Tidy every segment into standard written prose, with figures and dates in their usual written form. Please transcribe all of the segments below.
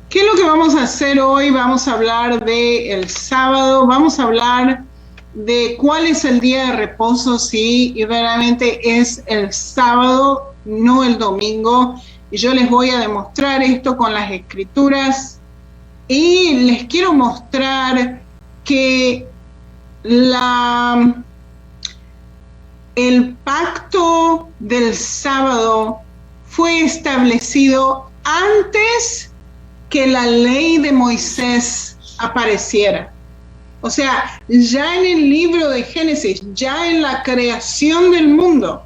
¿Qué es lo que vamos a hacer hoy? Vamos a hablar del sábado, vamos a hablar de cuál es el día de reposo, sí, y verdaderamente es el sábado, no el domingo. Y yo les voy a demostrar esto con las escrituras y les quiero mostrar que el pacto del sábado fue establecido antes que la ley de Moisés apareciera. O sea, ya en el libro de Génesis, ya en la creación del mundo,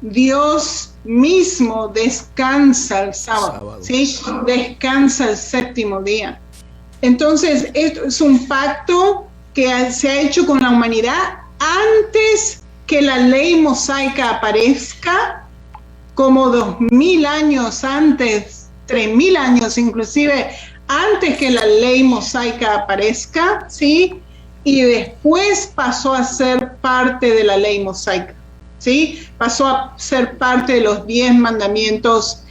Dios mismo descansa el sábado. ¿Sí? Descansa el séptimo día. Entonces, esto es un pacto que se ha hecho con la humanidad antes que la ley mosaica aparezca, como 2000 años antes, 3000 años inclusive, antes que la ley mosaica aparezca, ¿sí? Y después pasó a ser parte de la ley mosaica, ¿sí? Pasó a ser parte de los 10 mandamientos.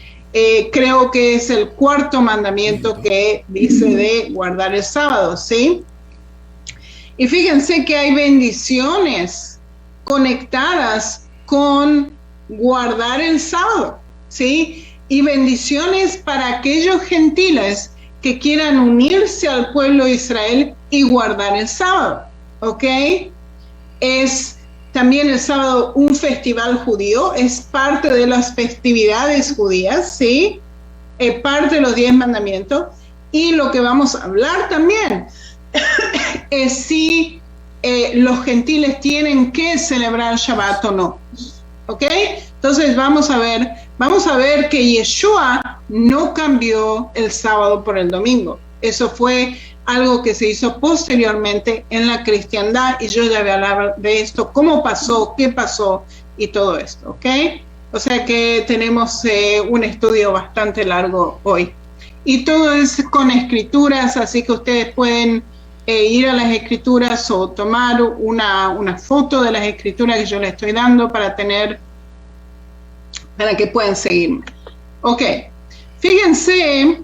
Creo que es el cuarto mandamiento que dice de guardar el sábado, ¿sí? Y fíjense que hay bendiciones conectadas con guardar el sábado, ¿sí? Y bendiciones para aquellos gentiles que quieran unirse al pueblo de Israel y guardar el sábado, ¿ok? Es también el sábado un festival judío, es parte de las festividades judías, ¿sí? Es parte de los 10 mandamientos. Y lo que vamos a hablar también es si los gentiles tienen que celebrar Shabbat o no, ¿ok? Entonces vamos a ver que Yeshua no cambió el sábado por el domingo. Eso fue algo que se hizo posteriormente en la cristiandad, y yo ya voy a hablar de esto, cómo pasó, qué pasó y todo esto, ¿ok? O sea que tenemos un estudio bastante largo hoy. Y todo es con escrituras, así que ustedes pueden ir a las escrituras o tomar una foto de las escrituras que yo les estoy dando para que puedan seguirme. Ok, fíjense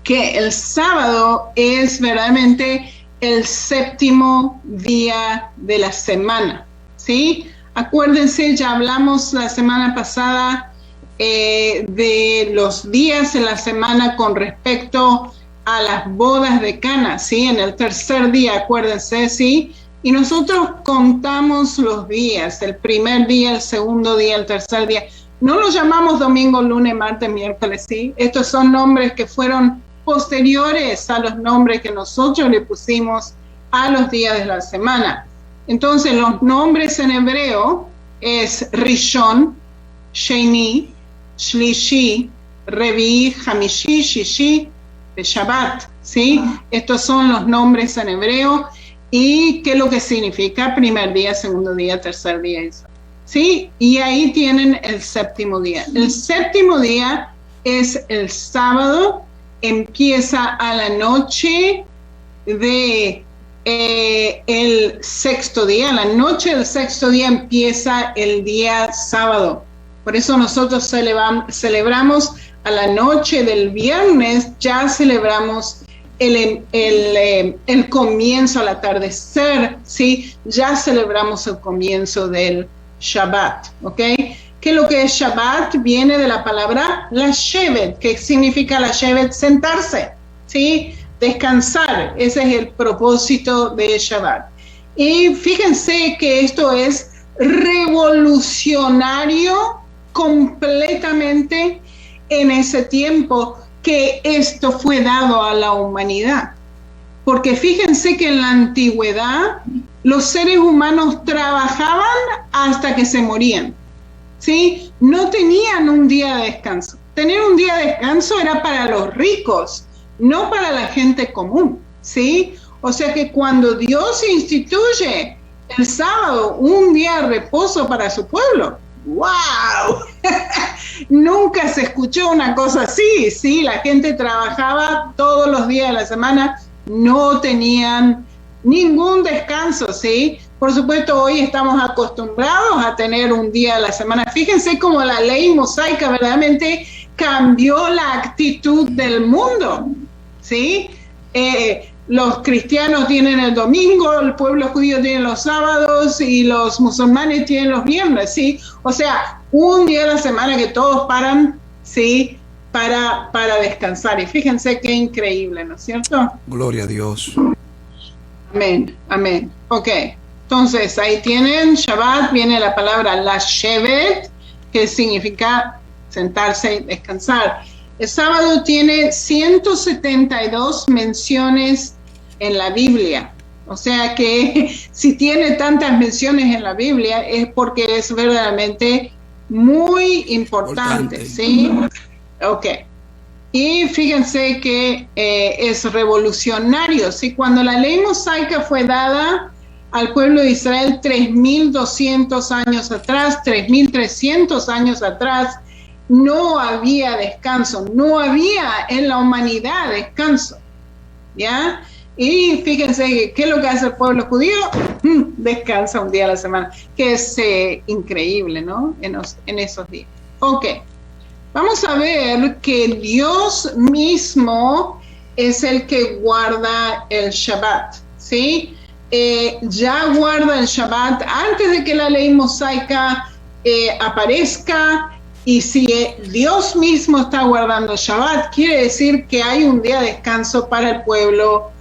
que el sábado es verdaderamente el séptimo día de la semana, ¿sí? Acuérdense, ya hablamos la semana pasada de los días en la semana con respecto a las bodas de Cana, ¿sí? En el tercer día, acuérdense, ¿sí? Y nosotros contamos los días, el primer día, el segundo día, el tercer día. No los llamamos domingo, lunes, martes, miércoles, ¿sí? Estos son nombres que fueron posteriores a los nombres que nosotros le pusimos a los días de la semana. Entonces, los nombres en hebreo es Rishon, Sheni, Shlishi, Revi, Hamishi, Shishi, Shabbat, ¿sí? Estos son los nombres en hebreo. ¿Y qué es lo que significa? Primer día, segundo día, tercer día, ¿sí? Y ahí tienen el séptimo día. El séptimo día es el sábado, empieza a la noche de el sexto día. La noche del sexto día empieza el día sábado. Por eso nosotros celebramos a la noche del viernes, ya celebramos el comienzo al atardecer, ¿sí? Ya celebramos el comienzo del Shabbat, ¿ok? ¿Qué es lo que es Shabbat? Viene de la palabra Lashevet, que significa Lashevet, sentarse, ¿sí? Descansar, ese es el propósito de Shabbat. Y fíjense que esto es revolucionario completamente en ese tiempo que esto fue dado a la humanidad. Porque fíjense que en la antigüedad los seres humanos trabajaban hasta que se morían, ¿sí? No tenían un día de descanso. Tener un día de descanso era para los ricos, no para la gente común, ¿sí? O sea que cuando Dios instituye el sábado, un día de reposo para su pueblo, ¡wow! Nunca se escuchó una cosa así, ¿sí? La gente trabajaba todos los días de la semana, no tenían ningún descanso, ¿sí? Por supuesto, hoy estamos acostumbrados a tener un día a la semana. Fíjense cómo la ley mosaica verdaderamente cambió la actitud del mundo, ¿sí? Los cristianos tienen el domingo, el pueblo judío tiene los sábados y los musulmanes tienen los viernes, ¿sí? O sea, un día a la semana que todos paran, ¿sí? Para descansar. Y fíjense qué increíble, ¿no es cierto? Gloria a Dios. Amén, amén. Ok, entonces ahí tienen, Shabbat, viene la palabra Lashevet, que significa sentarse y descansar. El sábado tiene 172 menciones en la Biblia. O sea que si tiene tantas menciones en la Biblia es porque es verdaderamente muy importante, ¿sí? Ok. Y fíjense que es revolucionario, ¿sí? Cuando la ley mosaica fue dada al pueblo de Israel 3.200 años atrás, 3.300 años atrás, no había descanso, no había en la humanidad descanso, ¿ya? Y fíjense, ¿qué es lo que hace el pueblo judío? Descansa un día a la semana, que es increíble, ¿no? En esos días. Ok, vamos a ver que Dios mismo es el que guarda el Shabbat, ¿sí? Ya guarda el Shabbat antes de que la ley mosaica aparezca. Y si Dios mismo está guardando Shabbat, quiere decir que hay un día de descanso para el pueblo,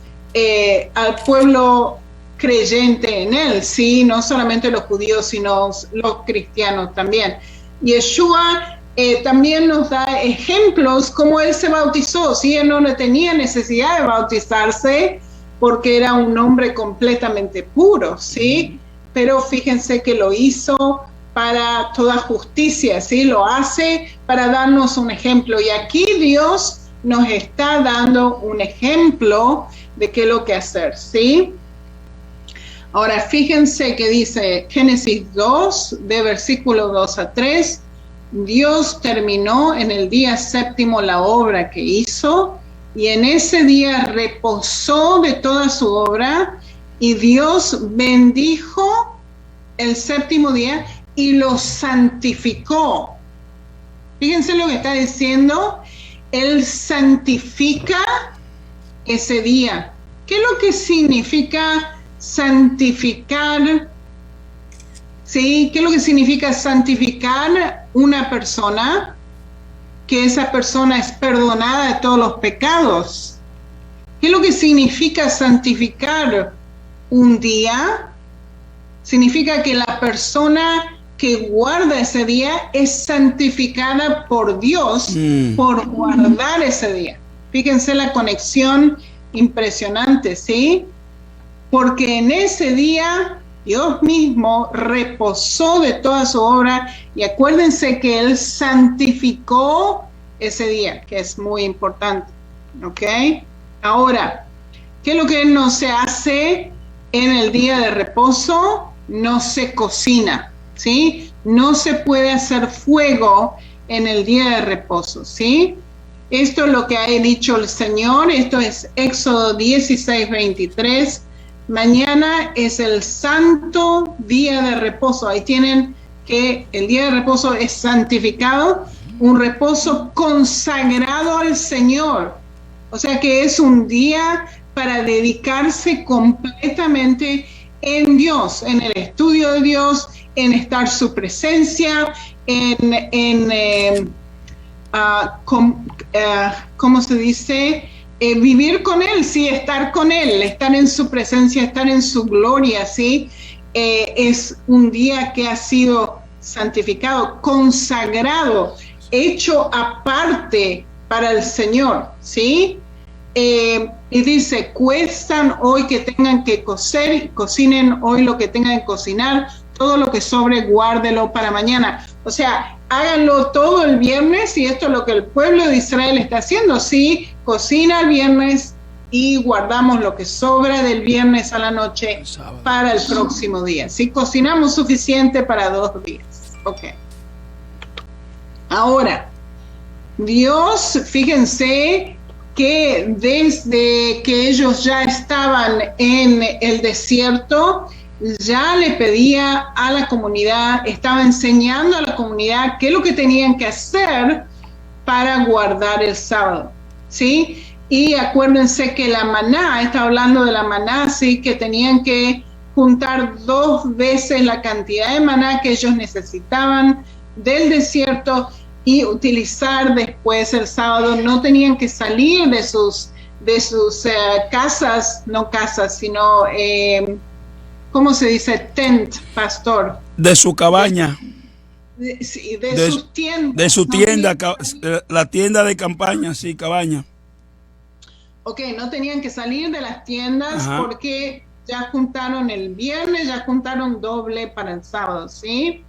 al pueblo creyente en él, ¿sí? No solamente los judíos, sino los cristianos también. Yeshua también nos da ejemplos como él se bautizó, ¿sí? Él no tenía necesidad de bautizarse porque era un hombre completamente puro, ¿sí? Pero fíjense que lo hizo para toda justicia, ¿sí? Lo hace para darnos un ejemplo. Y aquí Dios nos está dando un ejemplo de qué es lo que hacer, ¿sí? Ahora, fíjense que dice Génesis 2, de versículo 2 a 3, Dios terminó en el día séptimo la obra que hizo, y en ese día reposó de toda su obra, y Dios bendijo el séptimo día y lo santificó. Fíjense lo que está diciendo. Él santifica ese día. ¿Qué es lo que significa santificar? ¿Sí? ¿Qué es lo que significa santificar una persona? Que esa persona es perdonada de todos los pecados. ¿Qué es lo que significa santificar un día? Significa que la persona que guarda ese día es santificada por Dios por guardar ese día. Fíjense la conexión impresionante, ¿sí? Porque en ese día Dios mismo reposó de toda su obra, y acuérdense que Él santificó ese día, que es muy importante, ¿ok? Ahora, ¿qué es lo que no se hace en el día de reposo? No se cocina, ¿sí? No se puede hacer fuego en el día de reposo, ¿sí? Esto es lo que ha dicho el Señor. Esto es Éxodo 16, 23. Mañana es el santo día de reposo. Ahí tienen que el día de reposo es santificado, un reposo consagrado al Señor. O sea que es un día para dedicarse completamente en Dios, en el estudio de Dios, en estar su presencia, ¿cómo se dice? Vivir con Él, sí, estar con Él, estar en su presencia, estar en su gloria, ¿sí? Es un día que ha sido santificado, consagrado, hecho aparte para el Señor, ¿sí? Y dice, cuestan hoy que tengan que cocer, cocinen hoy lo que tengan que cocinar, todo lo que sobre guárdelo para mañana. O sea, háganlo todo el viernes, y esto es lo que el pueblo de Israel está haciendo, sí, cocina el viernes y guardamos lo que sobra del viernes a la noche para el próximo día. Sí, cocinamos suficiente para 2 días. Ok. Ahora, Dios, fíjense que desde que ellos ya estaban en el desierto, ya le pedía a la comunidad, estaba enseñando a la comunidad qué es lo que tenían que hacer para guardar el sábado, ¿sí? Y acuérdense que la maná, está hablando de la maná, ¿sí? Que tenían que juntar 2 veces la cantidad de maná que ellos necesitaban del desierto y utilizar después el sábado. No tenían que salir de sus casas, no casas, sino, ¿cómo se dice? Tent, pastor. De su cabaña. De sus tiendas. De su tienda, la tienda de campaña, sí, cabaña. Ok, no tenían que salir de las tiendas. Ajá. Porque ya juntaron el viernes, ya juntaron doble para el sábado, ¿sí?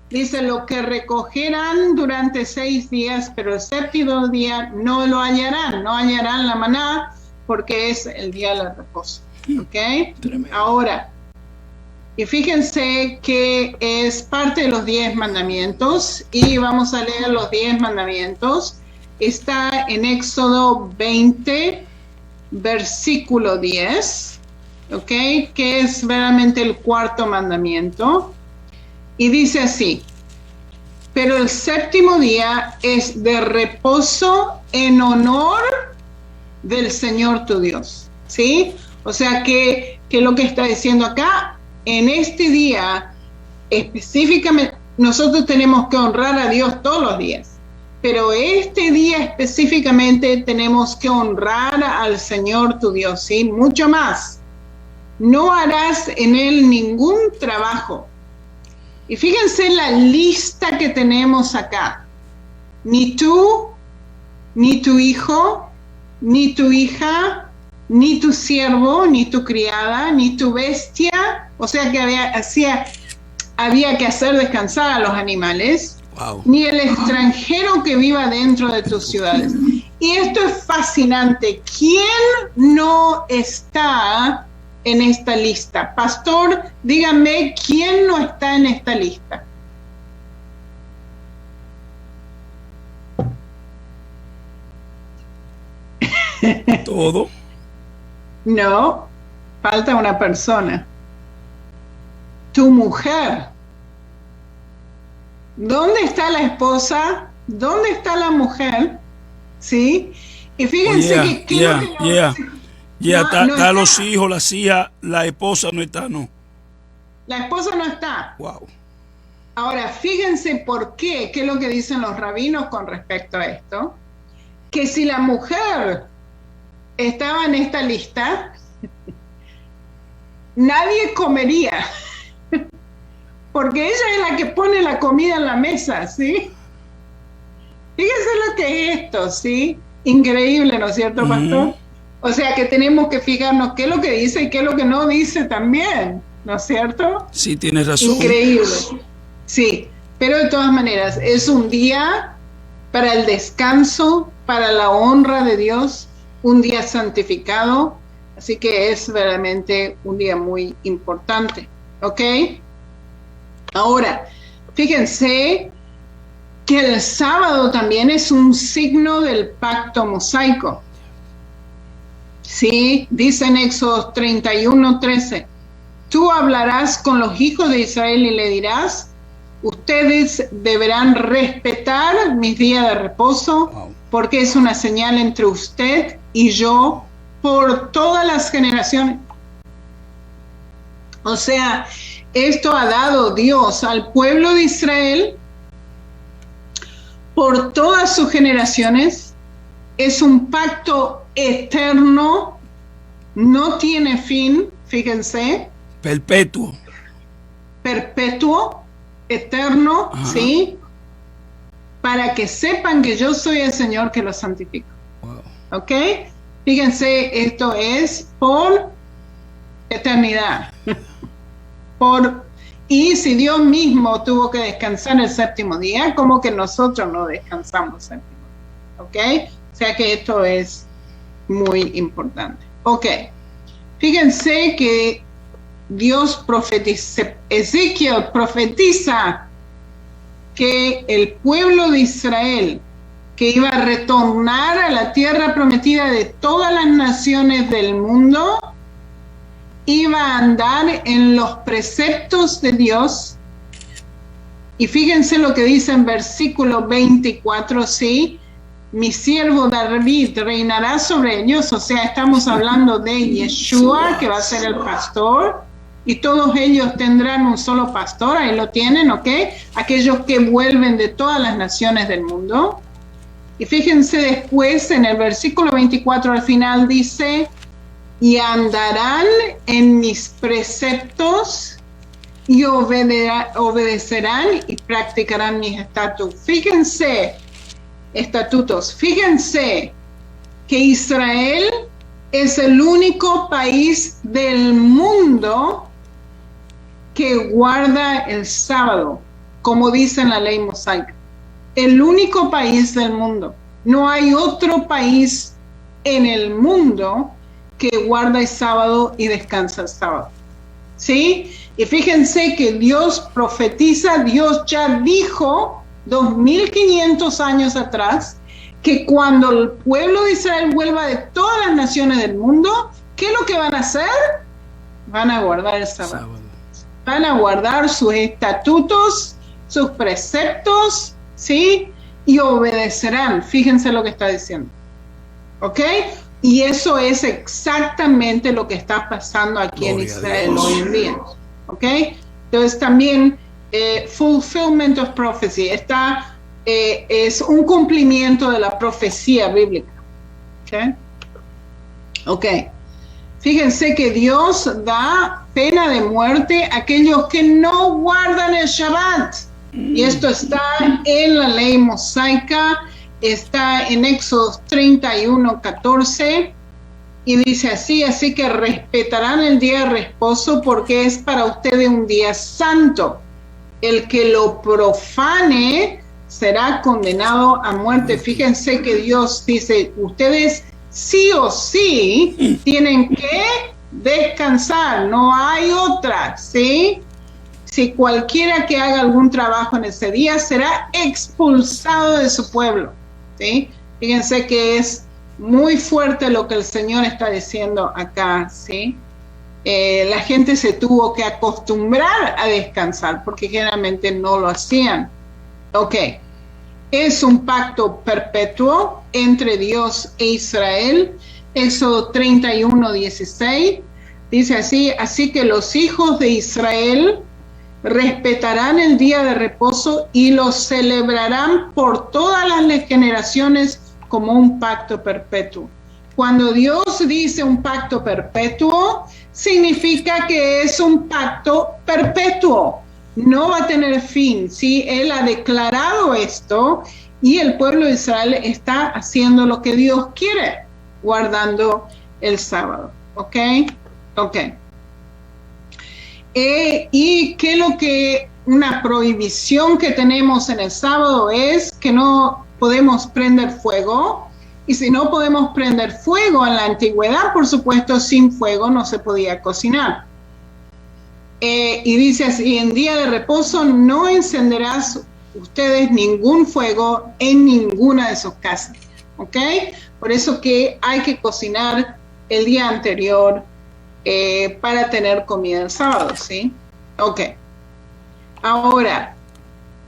Dice, lo que recogerán durante 6 días, pero el 7º día no lo hallarán, no hallarán la maná, porque es el día del reposo, ¿ok? Tremendo. Ahora, y fíjense que es parte de los 10 mandamientos, y vamos a leer los 10 mandamientos. Está en Éxodo 20, versículo 10, ¿ok? Que es verdaderamente el 4º mandamiento. Y dice así: pero el 7º día es de reposo en honor del Señor tu Dios, ¿sí? O sea que lo que está diciendo acá, en este día específicamente, nosotros tenemos que honrar a Dios todos los días, pero este día específicamente tenemos que honrar al Señor tu Dios, ¿sí? Mucho más. No harás en él ningún trabajo. Y fíjense la lista que tenemos acá. Ni tú, ni tu hijo, ni tu hija, ni tu siervo, ni tu criada, ni tu bestia. O sea que había que hacer descansar a los animales. Wow. Ni el extranjero que viva dentro de tus ciudades. Y esto es fascinante. ¿Quién no está en esta lista? Pastor, dígame, ¿quién no está en esta lista? ¿Todo? No, falta una persona. Tu mujer. ¿Dónde está la esposa? ¿Dónde está la mujer? ¿Sí? Y fíjense está los hijos, las hijas, la esposa no está, no. La esposa no está. Wow. Ahora, fíjense por qué es lo que dicen los rabinos con respecto a esto, que si la mujer estaba en esta lista, nadie comería, porque ella es la que pone la comida en la mesa, ¿sí? Fíjense lo que es esto, ¿sí? Increíble, ¿no es cierto, pastor? O sea que tenemos que fijarnos qué es lo que dice y qué es lo que no dice también, ¿no es cierto? Sí, tienes razón. Increíble. Sí, pero de todas maneras, es un día para el descanso, para la honra de Dios, un día santificado, así que es verdaderamente un día muy importante, ¿ok? Ahora, fíjense que el sábado también es un signo del pacto mosaico. Sí, dice en Éxodo 31:13, tú hablarás con los hijos de Israel y le dirás, ustedes deberán respetar mis días de reposo, porque es una señal entre usted y yo por todas las generaciones. O sea, esto ha dado Dios al pueblo de Israel por todas sus generaciones. Es un pacto eterno, no tiene fin, fíjense. Perpetuo. Perpetuo, eterno, ajá, ¿sí? Para que sepan que yo soy el Señor que los santifico. Wow. ¿Ok? Fíjense, esto es por eternidad. Y si Dios mismo tuvo que descansar el 7º día, ¿cómo que nosotros no descansamos el 7º día? ¿Ok? O sea que esto es muy importante. Ok. Fíjense que Dios profetiza, Ezequiel profetiza que el pueblo de Israel, que iba a retornar a la tierra prometida de todas las naciones del mundo, iba a andar en los preceptos de Dios. Y fíjense lo que dice en versículo 24, ¿sí? mi siervo David reinará sobre ellos. O sea, estamos hablando de Yeshua, que va a ser el pastor, y todos ellos tendrán un solo pastor. Ahí lo tienen, ¿ok? Aquellos que vuelven de todas las naciones del mundo. Y fíjense después en el versículo 24 al final dice: y andarán en mis preceptos y obedecerán y practicarán mis estatutos. Fíjense que Israel es el único país del mundo que guarda el sábado, como dice en la ley mosaica. El único país del mundo. No hay otro país en el mundo que guarda el sábado y descansa el sábado. ¿Sí? Y fíjense que Dios profetiza, Dios ya dijo 2500 años atrás que cuando el pueblo de Israel vuelva de todas las naciones del mundo, ¿qué es lo que van a hacer? Van a guardar el sábado. Van a guardar sus estatutos, sus preceptos, ¿sí? Y obedecerán. Fíjense lo que está diciendo. ¿Ok? Y eso es exactamente lo que está pasando aquí en Israel hoy en día. ¿Ok? Entonces también fulfillment of prophecy es un cumplimiento de la profecía bíblica. ¿Ok? Ok. Fíjense que Dios da pena de muerte a aquellos que no guardan el Shabbat. Y esto está en la ley mosaica, está en Éxodo 31:14, y dice así que respetarán el día de reposo porque es para ustedes un día santo. El que lo profane será condenado a muerte. Fíjense que Dios dice, ustedes sí o sí tienen que descansar, no hay otra, ¿sí? Si cualquiera que haga algún trabajo en ese día será expulsado de su pueblo, ¿sí? Fíjense que es muy fuerte lo que el Señor está diciendo acá, ¿sí? La gente se tuvo que acostumbrar a descansar porque generalmente no lo hacían. Ok, es un pacto perpetuo entre Dios e Israel. Éxodo 31:16 dice así que los hijos de Israel respetarán el día de reposo y lo celebrarán por todas las generaciones como un pacto perpetuo. Cuando Dios dice un pacto perpetuo, significa que es un pacto perpetuo. No va a tener fin, ¿sí? Él ha declarado esto y el pueblo de Israel está haciendo lo que Dios quiere, guardando el sábado. ¿Ok? Ok. Y que lo que una prohibición que tenemos en el sábado es que no podemos prender fuego, y si no podemos prender fuego en la antigüedad, por supuesto, sin fuego no se podía cocinar. Y dice así, en día de reposo no encenderás ustedes ningún fuego en ninguna de sus casas, ¿ok? Por eso que hay que cocinar el día anterior para tener comida el sábado, ¿sí? Ok. Ahora,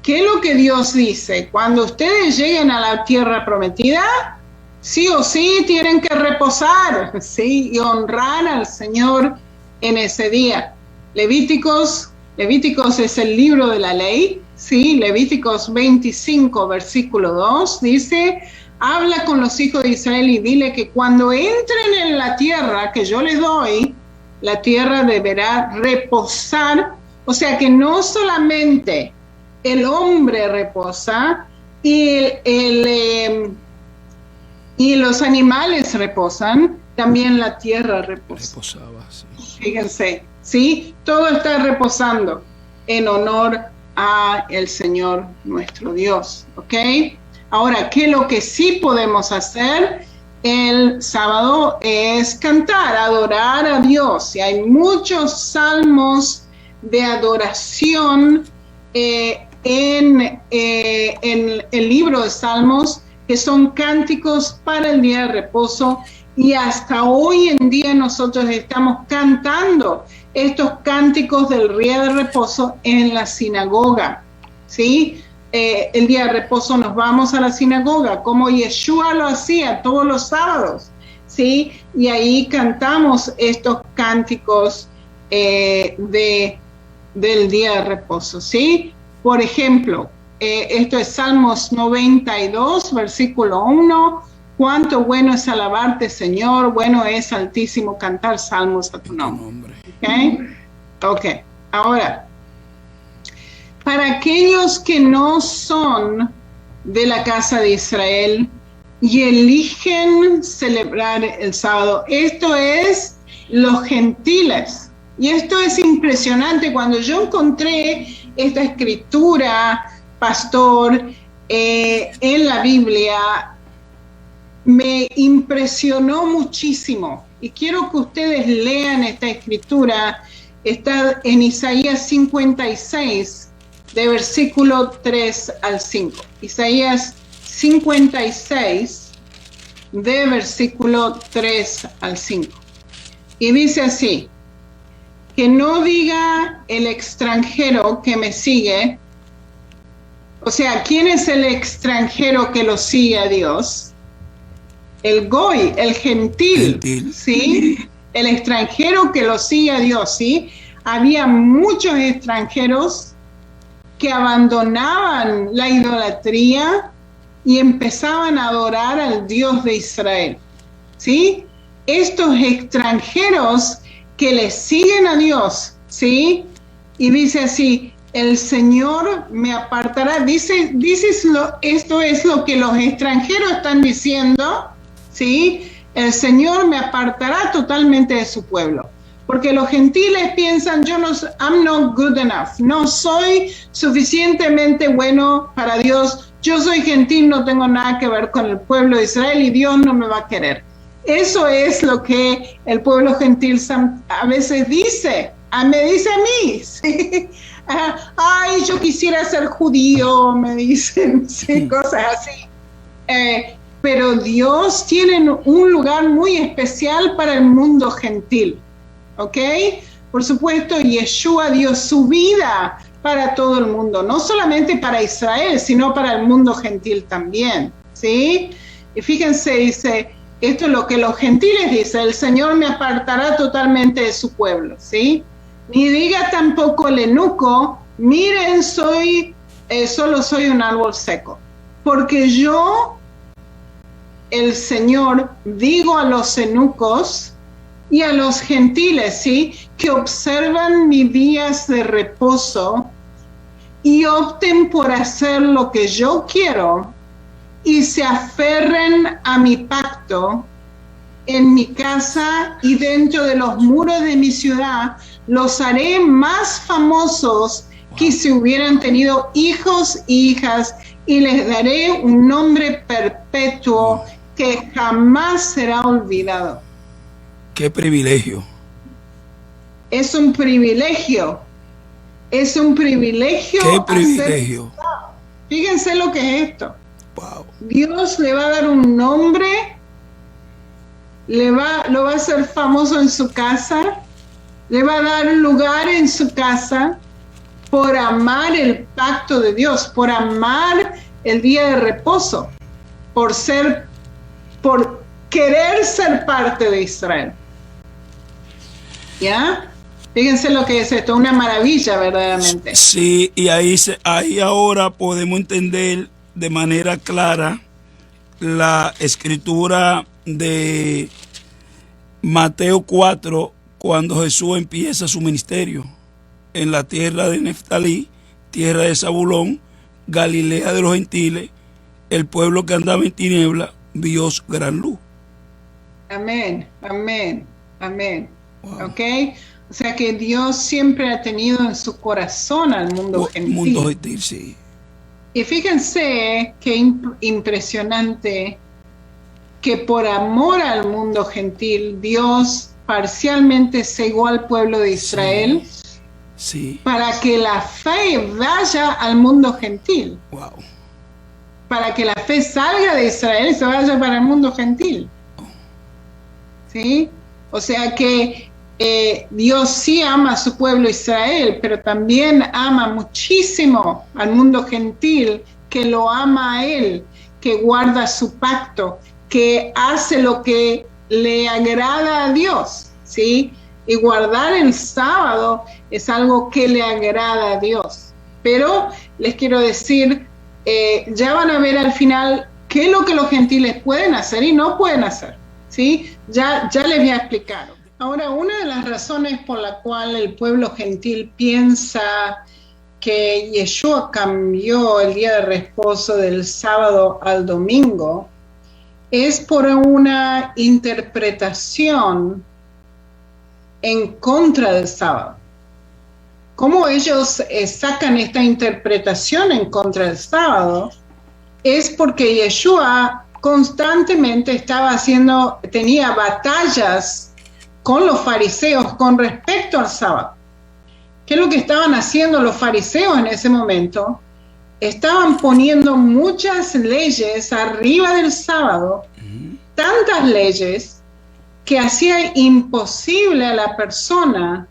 ¿qué es lo que Dios dice? Cuando ustedes lleguen a la tierra prometida, sí o sí tienen que reposar, ¿sí? Y honrar al Señor en ese día. Levíticos es el libro de la ley, ¿sí? Levíticos 25, versículo 2, dice: habla con los hijos de Israel y dile que cuando entren en la tierra que yo les doy, la tierra deberá reposar. O sea que no solamente el hombre reposa y los animales reposan, también la tierra reposa. Reposaba, sí. Fíjense, ¿sí? Todo está reposando en honor a el Señor nuestro Dios, ¿ok? Ahora, ¿qué es lo que sí podemos hacer el sábado? Es cantar, adorar a Dios. Y hay muchos salmos de adoración en el libro de Salmos, que son cánticos para el día de reposo, y hasta hoy en día nosotros estamos cantando estos cánticos del día de reposo en la sinagoga, ¿sí? el día de reposo nos vamos a la sinagoga, como Yeshua lo hacía todos los sábados, ¿sí? Y ahí cantamos estos cánticos del día de reposo, ¿sí? Por ejemplo, esto es Salmos 92, versículo 1. Cuánto bueno es alabarte, Señor, bueno es altísimo cantar salmos a tu nombre. Ok, ahora, para aquellos que no son de la casa de Israel y eligen celebrar el sábado, esto es los gentiles. Y esto es impresionante. Cuando yo encontré esta escritura, pastor, en la Biblia, me impresionó muchísimo. Y quiero que ustedes lean esta escritura. Está en Isaías 56, de versículo 3 al 5. Isaías 56, de versículo 3 al 5. Y dice así: que no diga el extranjero que me sigue, o sea, ¿quién es el extranjero que lo sigue a Dios? El goy, el gentil, ¿sí? El extranjero que lo sigue a Dios, ¿sí? Había muchos extranjeros que abandonaban la idolatría y empezaban a adorar al Dios de Israel, ¿sí? Estos extranjeros que le siguen a Dios, ¿sí? Y dice así: el Señor me apartará. Esto es lo que los extranjeros están diciendo, ¿sí? El Señor me apartará totalmente de su pueblo. Porque los gentiles piensan, I'm not good enough, no soy suficientemente bueno para Dios, yo soy gentil, no tengo nada que ver con el pueblo de Israel y Dios no me va a querer. Eso es lo que el pueblo gentil a veces dice, me dice a mí, ¿sí? Ay, yo quisiera ser judío, me dicen, ¿sí? Cosas así. Pero Dios tiene un lugar muy especial para el mundo gentil, ¿ok? Por supuesto, Yeshua dio su vida para todo el mundo, no solamente para Israel, sino para el mundo gentil también, ¿sí? Y fíjense, dice, esto es lo que los gentiles dicen: el Señor me apartará totalmente de su pueblo, ¿sí? Ni diga tampoco el eunuco, miren, solo soy un árbol seco, porque yo, el Señor, digo a los eunucos y a los gentiles, ¿sí?, que observan mis días de reposo y opten por hacer lo que yo quiero y se aferren a mi pacto en mi casa y dentro de los muros de mi ciudad, los haré más famosos que si hubieran tenido hijos e hijas, y les daré un nombre perpetuo que jamás será olvidado. ¡Qué privilegio! Es un privilegio. Es un privilegio. ¡Qué privilegio! Fíjense lo que es esto. Wow. Dios le va a dar un nombre, lo va a hacer famoso en su casa, le va a dar lugar en su casa por amar el pacto de Dios, por amar el día de reposo, por querer ser parte de Israel. ¿Ya? Fíjense lo que es esto, una maravilla verdaderamente. Sí, y ahí ahora podemos entender de manera clara la escritura de Mateo 4, cuando Jesús empieza su ministerio en la tierra de Neftalí, tierra de Zabulón, Galilea de los gentiles. El pueblo que andaba en tiniebla vio gran luz. Amén, amén, amén. Wow. ¿Ok? O sea que Dios siempre ha tenido en su corazón al mundo gentil. Mundo gentil, sí. Y fíjense qué impresionante que por amor al mundo gentil, Dios parcialmente cegó al pueblo de Israel, sí, para que la fe vaya al mundo gentil. Wow. Para que la fe salga de Israel y se vaya para el mundo gentil. ¿Sí? O sea que Dios sí ama a su pueblo Israel, pero también ama muchísimo al mundo gentil, que lo ama a Él, que guarda su pacto, que hace lo que le agrada a Dios, ¿sí? Y guardar el sábado es algo que le agrada a Dios. Pero les quiero decir, ya van a ver al final qué es lo que los gentiles pueden hacer y no pueden hacer, ¿sí? Ya les voy a explicar. Ahora, una de las razones por la cual el pueblo gentil piensa que Yeshua cambió el día de reposo del sábado al domingo es por una interpretación en contra del sábado. ¿Cómo ellos sacan esta interpretación en contra del sábado? Es porque Yeshua constantemente tenía batallas con los fariseos con respecto al sábado. ¿Qué es lo que estaban haciendo los fariseos en ese momento? Estaban poniendo muchas leyes arriba del sábado, tantas leyes que hacía imposible a la persona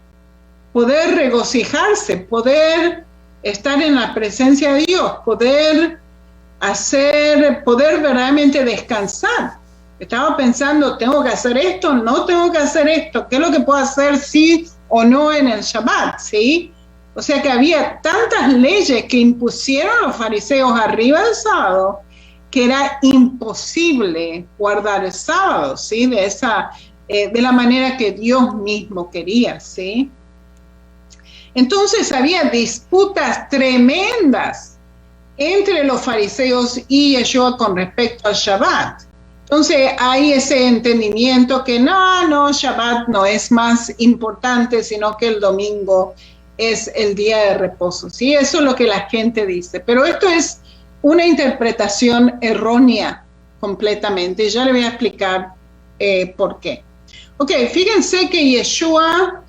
poder regocijarse, poder estar en la presencia de Dios, poder verdaderamente descansar. Estaba pensando, ¿tengo que hacer esto? ¿No tengo que hacer esto? ¿Qué es lo que puedo hacer sí o no en el Shabbat? ¿Sí? O sea que había tantas leyes que impusieron los fariseos arriba del sábado que era imposible guardar el sábado, ¿sí? De la manera que Dios mismo quería, ¿sí? Entonces había disputas tremendas entre los fariseos y Yeshua con respecto al Shabbat. Entonces hay ese entendimiento que no, Shabbat no es más importante, sino que el domingo es el día de reposo. Sí, eso es lo que la gente dice. Pero esto es una interpretación errónea completamente. Ya le voy a explicar por qué. Ok, fíjense que Yeshua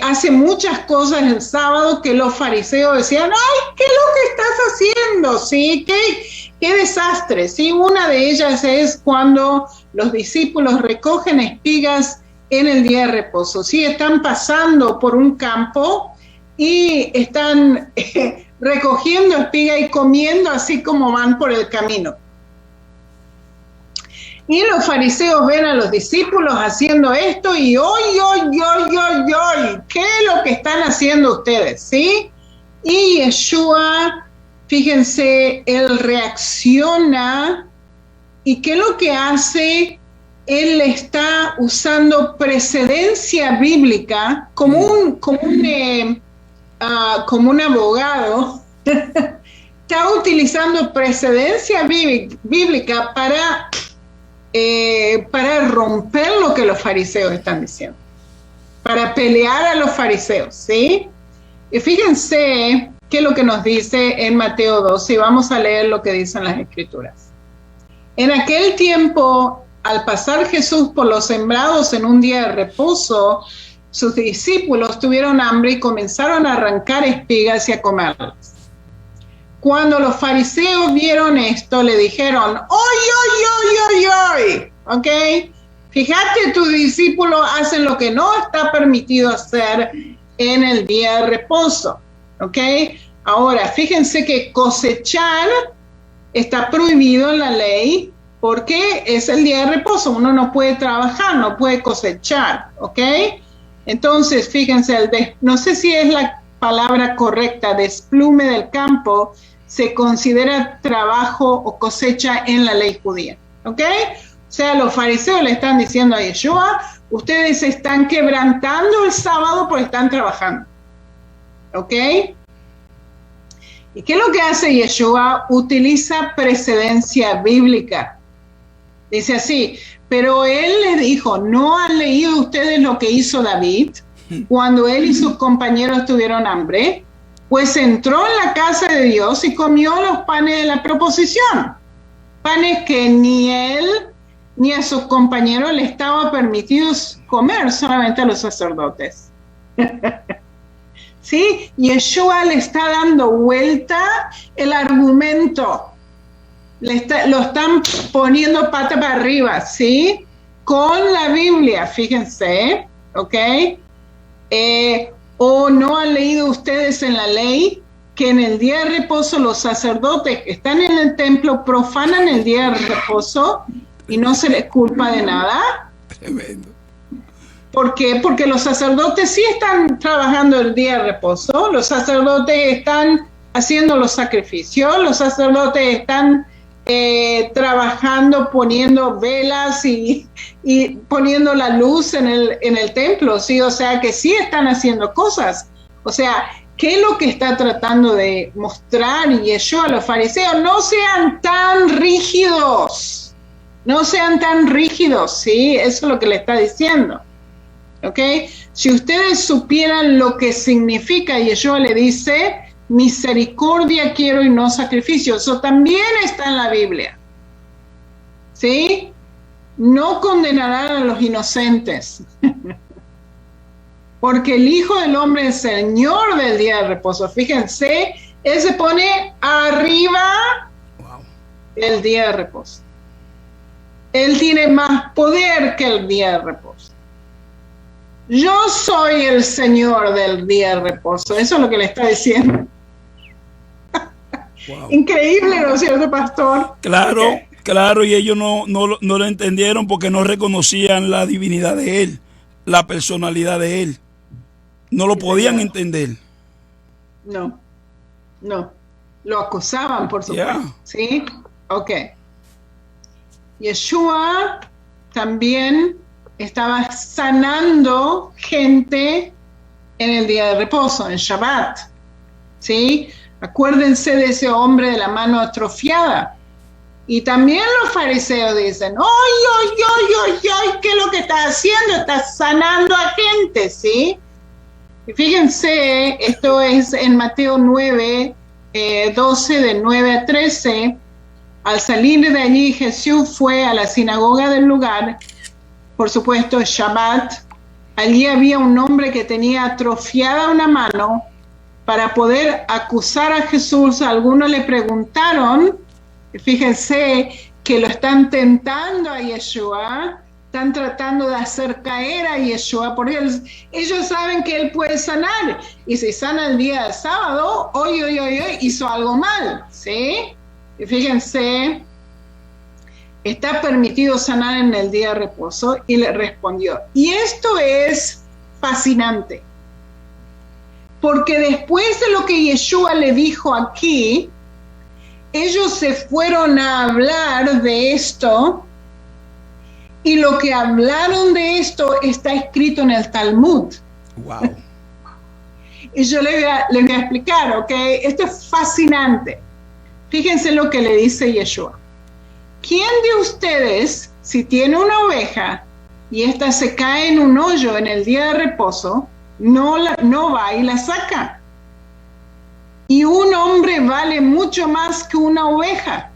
hace muchas cosas el sábado que los fariseos decían, ¡ay, qué es lo que estás haciendo! ¿Sí? ¡Qué desastre! ¿Sí? Una de ellas es cuando los discípulos recogen espigas en el día de reposo. ¿Sí? Están pasando por un campo y están recogiendo espiga y comiendo así como van por el camino. Y los fariseos ven a los discípulos haciendo esto y ¡oy! ¿Qué es lo que están haciendo ustedes? ¿Sí? Y Yeshua, fíjense, él reacciona y ¿qué es lo que hace? Él está usando precedencia bíblica como un abogado. Está utilizando precedencia bíblica para romper lo que los fariseos están diciendo, para pelear a los fariseos, ¿sí? Y fíjense qué es lo que nos dice en Mateo 12, y vamos a leer lo que dicen las Escrituras. En aquel tiempo, al pasar Jesús por los sembrados en un día de reposo, sus discípulos tuvieron hambre y comenzaron a arrancar espigas y a comerlas. Cuando los fariseos vieron esto, le dijeron, ¡oy! ¿Ok? Fíjate, tus discípulos hacen lo que no está permitido hacer en el día de reposo. ¿Ok? Ahora, fíjense que cosechar está prohibido en la ley porque es el día de reposo. Uno no puede trabajar, no puede cosechar. ¿Ok? Entonces, fíjense, no sé si es la palabra correcta, desplume del campo, se considera trabajo o cosecha en la ley judía, ¿ok? O sea, los fariseos le están diciendo a Yeshua, ustedes están quebrantando el sábado porque están trabajando, ¿ok? ¿Y qué es lo que hace Yeshua? Utiliza precedencia bíblica. Dice así, pero él les dijo, ¿no han leído ustedes lo que hizo David cuando él y sus compañeros tuvieron hambre? Pues entró en la casa de Dios y comió los panes de la proposición, panes que ni él ni a sus compañeros le estaba permitido comer, solamente a los sacerdotes. ¿Sí? Yeshua le está dando vuelta el argumento, lo están poniendo pata para arriba, ¿sí? Con la Biblia, fíjense. ¿ok? ¿O no han leído ustedes en la ley que en el día de reposo los sacerdotes que están en el templo profanan el día de reposo y no se les culpa de nada? Tremendo. ¿Por qué? Porque los sacerdotes sí están trabajando el día de reposo, los sacerdotes están haciendo los sacrificios, los sacerdotes están trabajando, poniendo velas y poniendo la luz en el templo, ¿sí? O sea que sí están haciendo cosas. O sea, ¿qué es lo que está tratando de mostrar Yeshua a los fariseos? No sean tan rígidos, no sean tan rígidos, ¿sí? Eso es lo que le está diciendo. ¿Ok? Si ustedes supieran lo que significa, Yeshua le dice, misericordia quiero y no sacrificio. Eso también está en la Biblia. ¿Sí? No condenarán a los inocentes. Porque el Hijo del Hombre es Señor del día de reposo. Fíjense, Él se pone arriba del día de reposo. Él tiene más poder que el día de reposo. Yo soy el Señor del día de reposo. Eso es lo que le está diciendo. Wow. Increíble, ¿no es cierto, pastor? Claro, okay. Claro, y ellos no lo entendieron porque no reconocían la divinidad de Él, la personalidad de Él. No lo podían entender. No. Lo acusaban, por supuesto. ¿Sí? Ok. Yeshua también estaba sanando gente en el día de reposo, en Shabbat, ¿sí? Acuérdense de ese hombre de la mano atrofiada. Y también los fariseos dicen, ¡ay, qué es lo que está haciendo! Está sanando a gente, ¿sí? Y fíjense, esto es en Mateo 9, 12, de 9 a 13. Al salir de allí, Jesús fue a la sinagoga del lugar. Por supuesto, Shabbat. Allí había un hombre que tenía atrofiada una mano. Para poder acusar a Jesús, algunos le preguntaron, fíjense que lo están tentando a Yeshua, están tratando de hacer caer a Yeshua, porque ellos saben que Él puede sanar, y si sana el día del sábado, hoy, hizo algo mal, ¿sí? Y fíjense, ¿está permitido sanar en el día de reposo? Y le respondió. Y esto es fascinante, porque después de lo que Yeshua le dijo aquí, ellos se fueron a hablar de esto, y lo que hablaron de esto está escrito en el Talmud. Wow. Y yo les voy a explicar, ¿ok? Esto es fascinante. Fíjense lo que le dice Yeshua. ¿Quién de ustedes, si tiene una oveja y ésta se cae en un hoyo en el día de reposo, no va y la saca? Y un hombre vale mucho más que una oveja.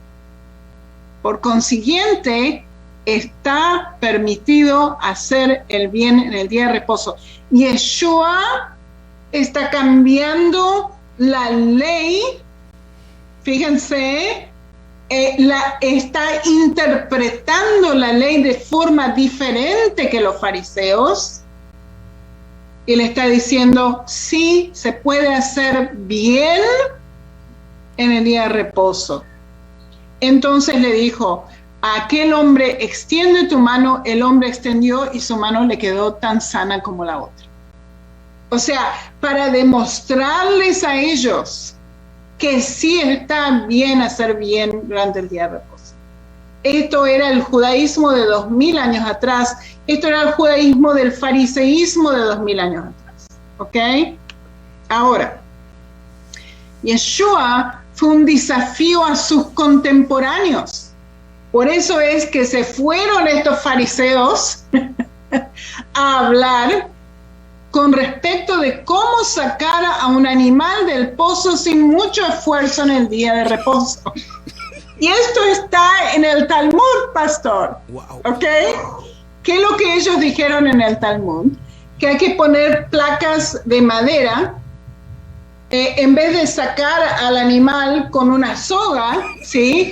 Por consiguiente, está permitido hacer el bien en el día de reposo. Yeshua está cambiando la ley. Fíjense, está interpretando la ley de forma diferente que los fariseos, y le está diciendo, sí, se puede hacer bien en el día de reposo. Entonces le dijo a aquel hombre, extiende tu mano. El hombre extendió y su mano le quedó tan sana como la otra. O sea, para demostrarles a ellos que sí está bien hacer bien durante el día de reposo. Esto era el judaísmo de 2000 años atrás. Esto era el judaísmo del fariseísmo de 2000 años atrás. ¿Ok? Ahora, Yeshua fue un desafío a sus contemporáneos. Por eso es que se fueron estos fariseos a hablar con respecto de cómo sacar a un animal del pozo sin mucho esfuerzo en el día de reposo. Y esto está en el Talmud, pastor. Wow. ¿Ok? ¿Qué es lo que ellos dijeron en el Talmud? Que hay que poner placas de madera, en vez de sacar al animal con una soga, ¿sí?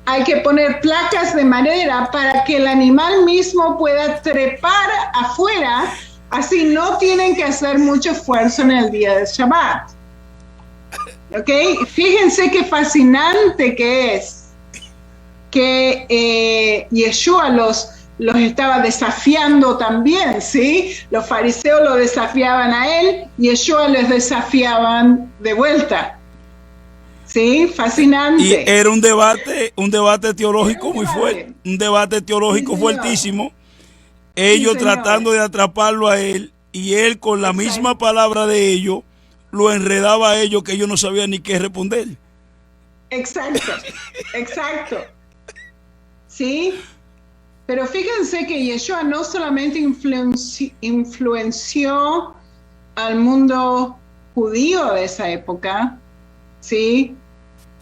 Hay que poner placas de madera para que el animal mismo pueda trepar afuera Así no tienen que hacer mucho esfuerzo en el día del Shabbat. ¿Ok? Fíjense qué fascinante que es que Yeshua los estaba desafiando también, ¿sí? Los fariseos lo desafiaban a él, Yeshua les desafiaban de vuelta. Sí, fascinante. Y era un debate teológico muy fuerte, un debate teológico fuertísimo. Ellos tratando de atraparlo a él y él con la misma palabra de ellos lo enredaba a ellos que ellos no sabían ni qué responder. Exacto, exacto. Sí, pero fíjense que Yeshua no solamente influenció al mundo judío de esa época, ¿sí?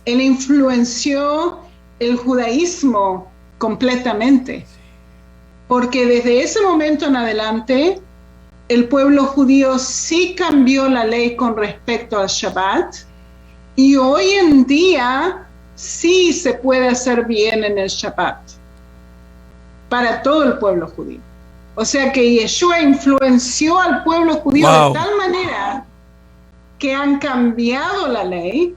Él influenció el judaísmo completamente, porque desde ese momento en adelante, el pueblo judío sí cambió la ley con respecto al Shabbat, y hoy en día sí se puede hacer bien en el Shabbat, para todo el pueblo judío. O sea que Yeshua influenció al pueblo judío de tal manera que han cambiado la ley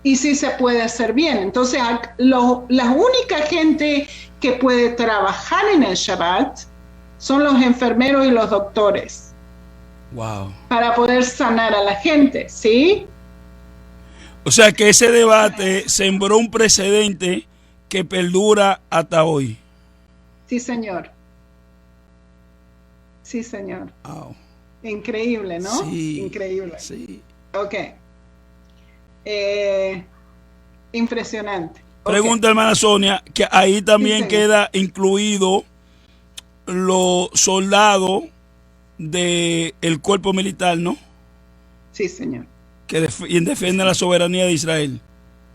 y sí se puede hacer bien. Entonces, la única gente que puede trabajar en el Shabbat son los enfermeros y los doctores. Wow. Para poder sanar a la gente, ¿sí? O sea que ese debate sembró un precedente que perdura hasta hoy. Sí, señor. Sí, señor. Wow. Increíble, ¿no? Sí. Increíble. Sí. Ok. Impresionante. Pregunta, hermana Sonia, que ahí también queda incluido los soldados del cuerpo militar, ¿no? Sí, señor. Que defienden la soberanía de Israel.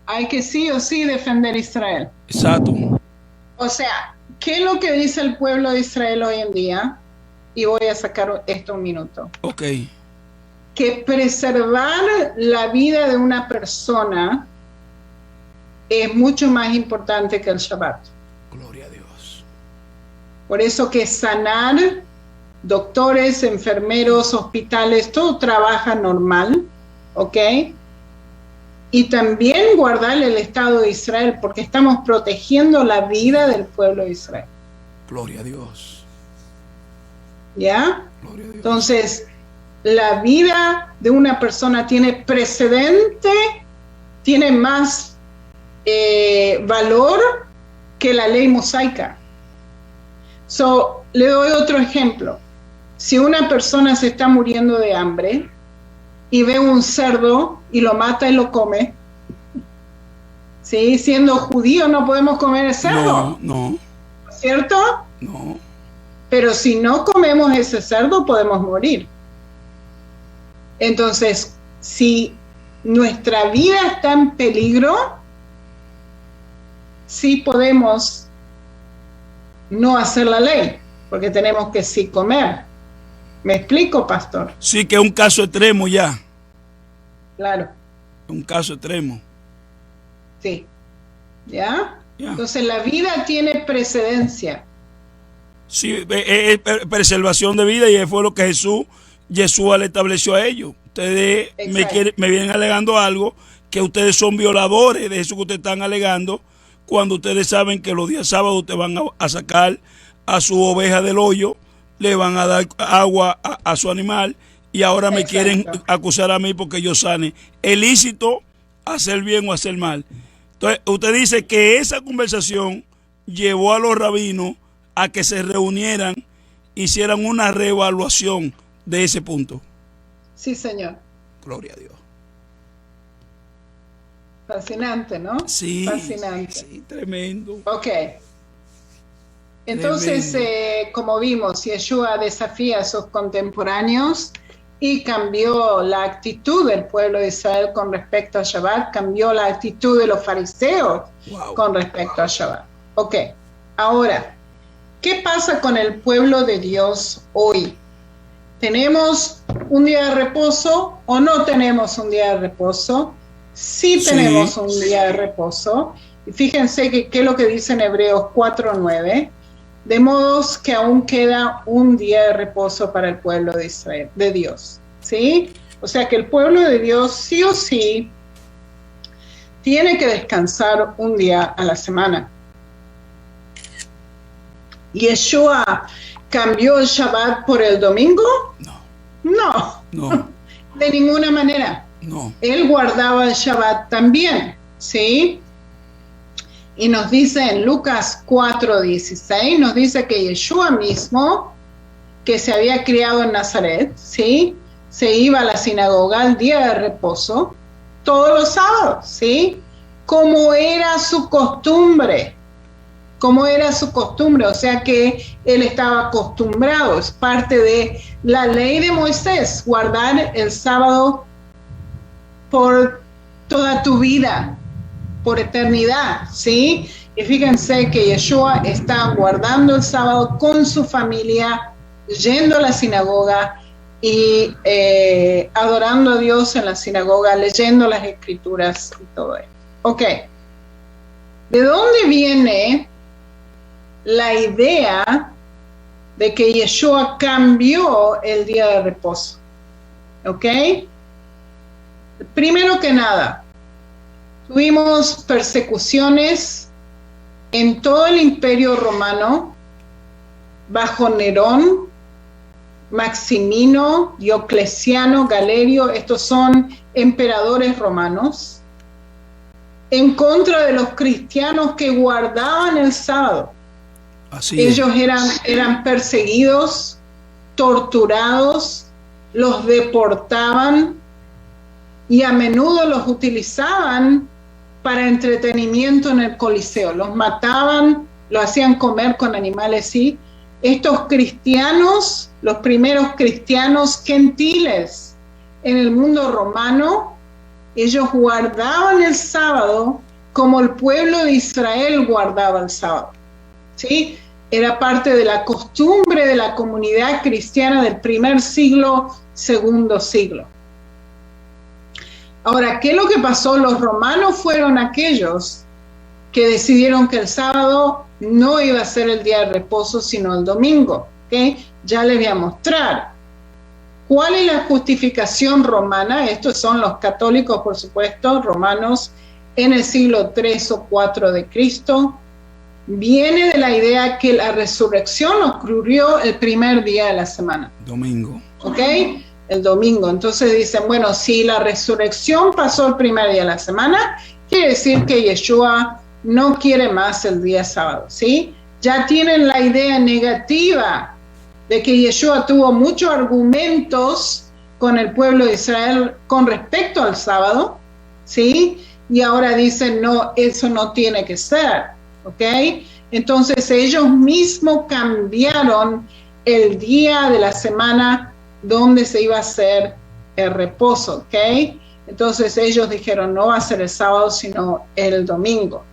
Hay que sí o sí defender Israel. Exacto. O sea, ¿qué es lo que dice el pueblo de Israel hoy en día? Y voy a sacar esto un minuto. Ok. Que preservar la vida de una persona es mucho más importante que el Shabbat. Gloria a Dios. Por eso que sanar, doctores, enfermeros, hospitales, todo trabaja normal, ¿ok? Y también guardar el Estado de Israel, porque estamos protegiendo la vida del pueblo de Israel. Gloria a Dios. ¿Ya? Gloria a Dios. Entonces, la vida de una persona tiene precedente, tiene más valor que la ley mosaica. Le doy otro ejemplo. Si una persona se está muriendo de hambre y ve un cerdo y lo mata y lo come, ¿sí? Siendo judío no podemos comer el cerdo. No. ¿Cierto? No. Pero si no comemos ese cerdo podemos morir. Entonces, si nuestra vida está en peligro, sí podemos no hacer la ley, porque tenemos que sí comer. ¿Me explico, pastor? Sí, que es un caso extremo ya. Claro. Un caso extremo. Sí. ¿Ya? Entonces la vida tiene precedencia. Sí, es preservación de vida, y fue lo que Yeshua le estableció a ellos. Ustedes me vienen alegando algo, que ustedes son violadores de eso que ustedes están alegando, cuando ustedes saben que los días sábados ustedes van a sacar a su oveja del hoyo, le van a dar agua a su animal, y ahora me quieren acusar a mí porque yo sane. ¿Es lícito hacer bien o hacer mal? Entonces, usted dice que esa conversación llevó a los rabinos a que se reunieran, hicieran una reevaluación de ese punto. Sí, señor. Gloria a Dios. Fascinante, ¿no? Sí. Fascinante. Sí, tremendo. Ok. Entonces, como vimos, Yeshua desafía a sus contemporáneos y cambió la actitud del pueblo de Israel con respecto a Shabbat, cambió la actitud de los fariseos con respecto a Shabbat. Ok. Ahora, ¿qué pasa con el pueblo de Dios hoy? ¿Tenemos un día de reposo o no tenemos un día de reposo? Sí tenemos un día de reposo. Y fíjense que qué es lo que dice en Hebreos 4:9. de modos que aún queda un día de reposo para el pueblo de Israel, de Dios, ¿sí? O sea que el pueblo de Dios sí o sí tiene que descansar un día a la semana. ¿Yeshua cambió el Shabbat por el domingo? No, de ninguna manera. No. Él guardaba el Shabbat también, ¿sí? Y nos dice en Lucas 4:16, nos dice que Yeshua mismo, que se había criado en Nazaret, ¿sí? Se iba a la sinagoga el día de reposo todos los sábados, ¿sí? Como era su costumbre. O sea que él estaba acostumbrado, es parte de la ley de Moisés, guardar el sábado por toda tu vida, por eternidad, ¿sí? Y fíjense que Yeshua está guardando el sábado con su familia, yendo a la sinagoga y adorando a Dios en la sinagoga, leyendo las escrituras y todo eso. Ok, ¿de dónde viene la idea de que Yeshua cambió el día de reposo? ¿Ok? Primero que nada, tuvimos persecuciones en todo el Imperio Romano, bajo Nerón, Maximino, Diocleciano, Galerio, estos son emperadores romanos, en contra de los cristianos que guardaban el sábado. Ellos eran perseguidos, torturados, los deportaban y a menudo los utilizaban para entretenimiento en el Coliseo. Los mataban, los hacían comer con animales, ¿sí? Estos cristianos, los primeros cristianos gentiles en el mundo romano, ellos guardaban el sábado como el pueblo de Israel guardaba el sábado, ¿sí? Era parte de la costumbre de la comunidad cristiana del primer siglo, segundo siglo. Ahora, ¿qué es lo que pasó? Los romanos fueron aquellos que decidieron que el sábado no iba a ser el día de reposo, sino el domingo, ¿ok? Ya les voy a mostrar. ¿Cuál es la justificación romana? Estos son los católicos, por supuesto, romanos, en el siglo 3 o 4 de Cristo. Viene de la idea que la resurrección ocurrió el primer día de la semana. Domingo. ¿Ok? El domingo. Entonces dicen, bueno, si la resurrección pasó el primer día de la semana, quiere decir que Yeshua no quiere más el día sábado, ¿sí? Ya tienen la idea negativa de que Yeshua tuvo muchos argumentos con el pueblo de Israel con respecto al sábado, ¿sí? Y ahora dicen, no, eso no tiene que ser, ¿ok? Entonces ellos mismos cambiaron el día de la semana donde se iba a hacer el reposo, ¿ok? Entonces ellos dijeron, no va a ser el sábado, sino el domingo.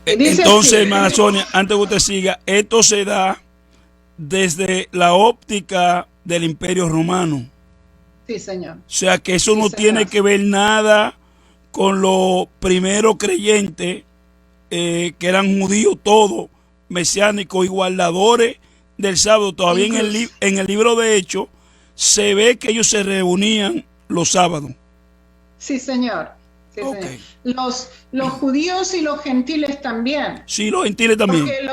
Entonces, hermana Sonia, antes que usted siga, esto se da desde la óptica del Imperio Romano. Sí, señor. O sea, que eso no tiene que ver nada con los primeros creyentes, que eran judíos todos, mesiánicos y guardadores del sábado. Todavía en el libro de Hechos se ve que ellos se reunían los sábados. Sí, señor. Sí, okay. Los judíos y los gentiles también. Sí, los gentiles también. Porque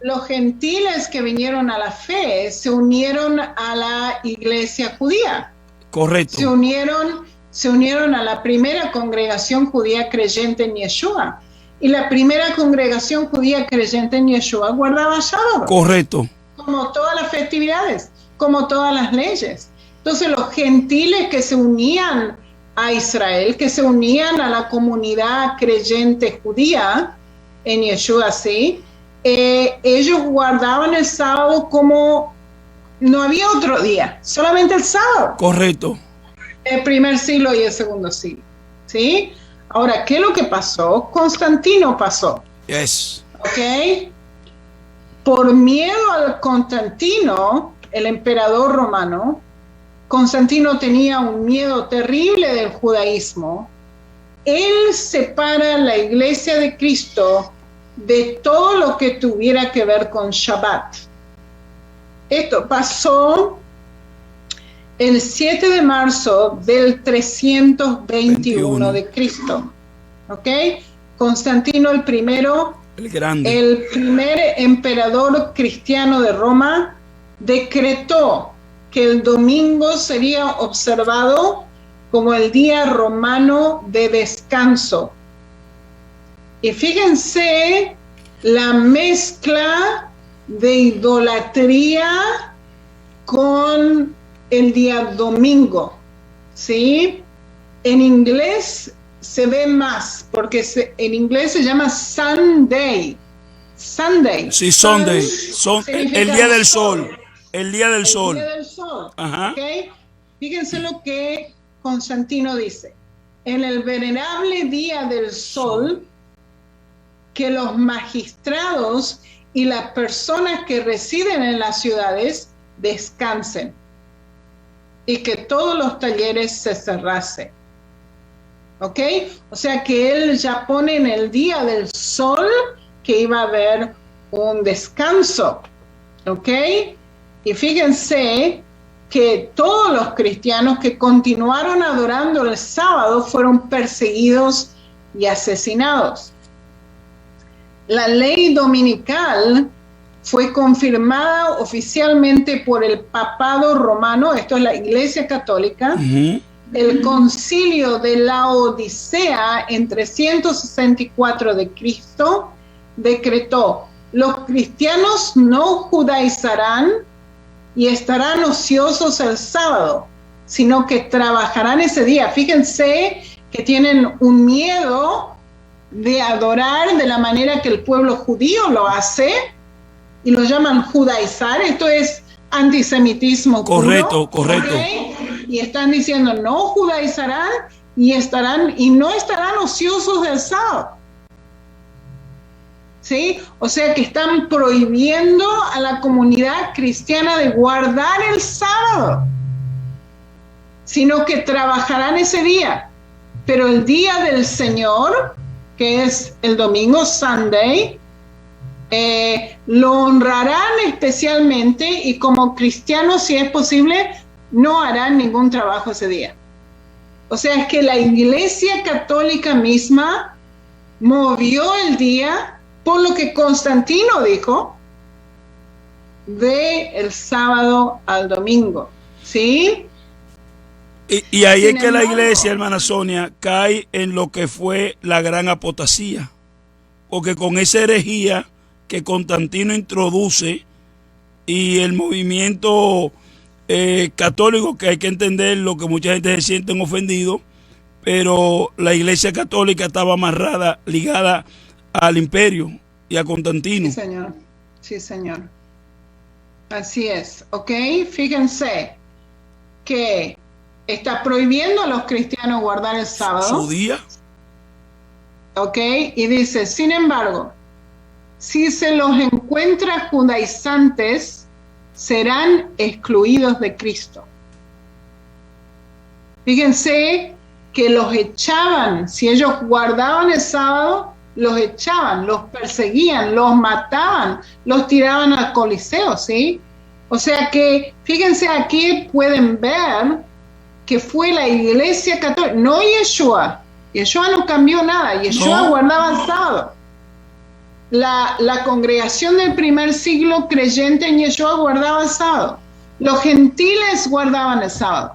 los gentiles que vinieron a la fe se unieron a la iglesia judía. Correcto. Se unieron a la primera congregación judía creyente en Yeshua. Y la primera congregación judía creyente en Yeshua guardaba sábado. Correcto. Como todas las festividades, como todas las leyes. Entonces los gentiles que se unían a Israel, que se unían a la comunidad creyente judía en Yeshua, sí, ellos guardaban el sábado como no había otro día, solamente el sábado. Correcto. El primer siglo y el segundo siglo, ¿sí? Ahora, ¿qué es lo que pasó? Constantino pasó. Yes. ¿Ok? Por miedo al Constantino, el emperador romano, Constantino tenía un miedo terrible del judaísmo. Él separa la iglesia de Cristo de todo lo que tuviera que ver con Shabbat. Esto pasó el 7 de marzo del 321 de Cristo. ¿Ok? Constantino el primero, el grande, el primer emperador cristiano de Roma, decretó que el domingo sería observado como el día romano de descanso. Y fíjense la mezcla de idolatría con el día domingo, ¿sí? En inglés se ve más, porque en inglés se llama Sunday. Sunday. Sí, Sunday. El día del sol. El día del sol. El día del sol. Ajá. ¿Okay? Fíjense lo que Constantino dice. En el venerable día del sol, que los magistrados y las personas que residen en las ciudades descansen y que todos los talleres se cerrasen. ¿Ok? O sea que él ya pone en el día del sol que iba a haber un descanso. ¿Ok? Y fíjense que todos los cristianos que continuaron adorando el sábado fueron perseguidos y asesinados. La ley dominical fue confirmada oficialmente por el papado romano, esto es la Iglesia Católica. El concilio de Laodicea en 364 de Cristo decretó: los cristianos no judaizarán y estarán ociosos el sábado, sino que trabajarán ese día. Fíjense que tienen un miedo de adorar de la manera que el pueblo judío lo hace y lo llaman judaizar. Esto es antisemitismo correcto, puro, correcto. ¿okay? Y están diciendo no judaizarán y no estarán ociosos del sábado. ¿Sí? O sea que están prohibiendo a la comunidad cristiana de guardar el sábado, sino que trabajarán ese día. Pero el día del Señor, que es el domingo, Sunday, lo honrarán especialmente, y como cristianos, si es posible, no harán ningún trabajo ese día. O sea, es que la Iglesia Católica misma movió el día, por lo que Constantino dijo, de el sábado al domingo, ¿sí? Y ahí es que la iglesia, hermana Sonia, cae en lo que fue la gran apostasía, porque con esa herejía que Constantino introduce y el movimiento católico, que hay que entender lo que mucha gente se sienten ofendidos, pero la iglesia católica estaba amarrada, ligada al imperio y a Constantino. Sí, señor. Sí, señor. Así es, ¿ok? Fíjense que está prohibiendo a los cristianos guardar el sábado. Su día. ¿Ok? Y dice, sin embargo, si se los encuentra judaizantes, serán excluidos de Cristo. Fíjense que los echaban, si ellos guardaban el sábado, los echaban, los perseguían, los mataban, los tiraban al Coliseo, ¿sí? O sea que, fíjense, aquí pueden ver que fue la Iglesia Católica, no Yeshua. Yeshua no cambió nada, Yeshua guardaba el sábado. La congregación del primer siglo creyente en Yeshua guardaba el sábado. Los gentiles guardaban el sábado,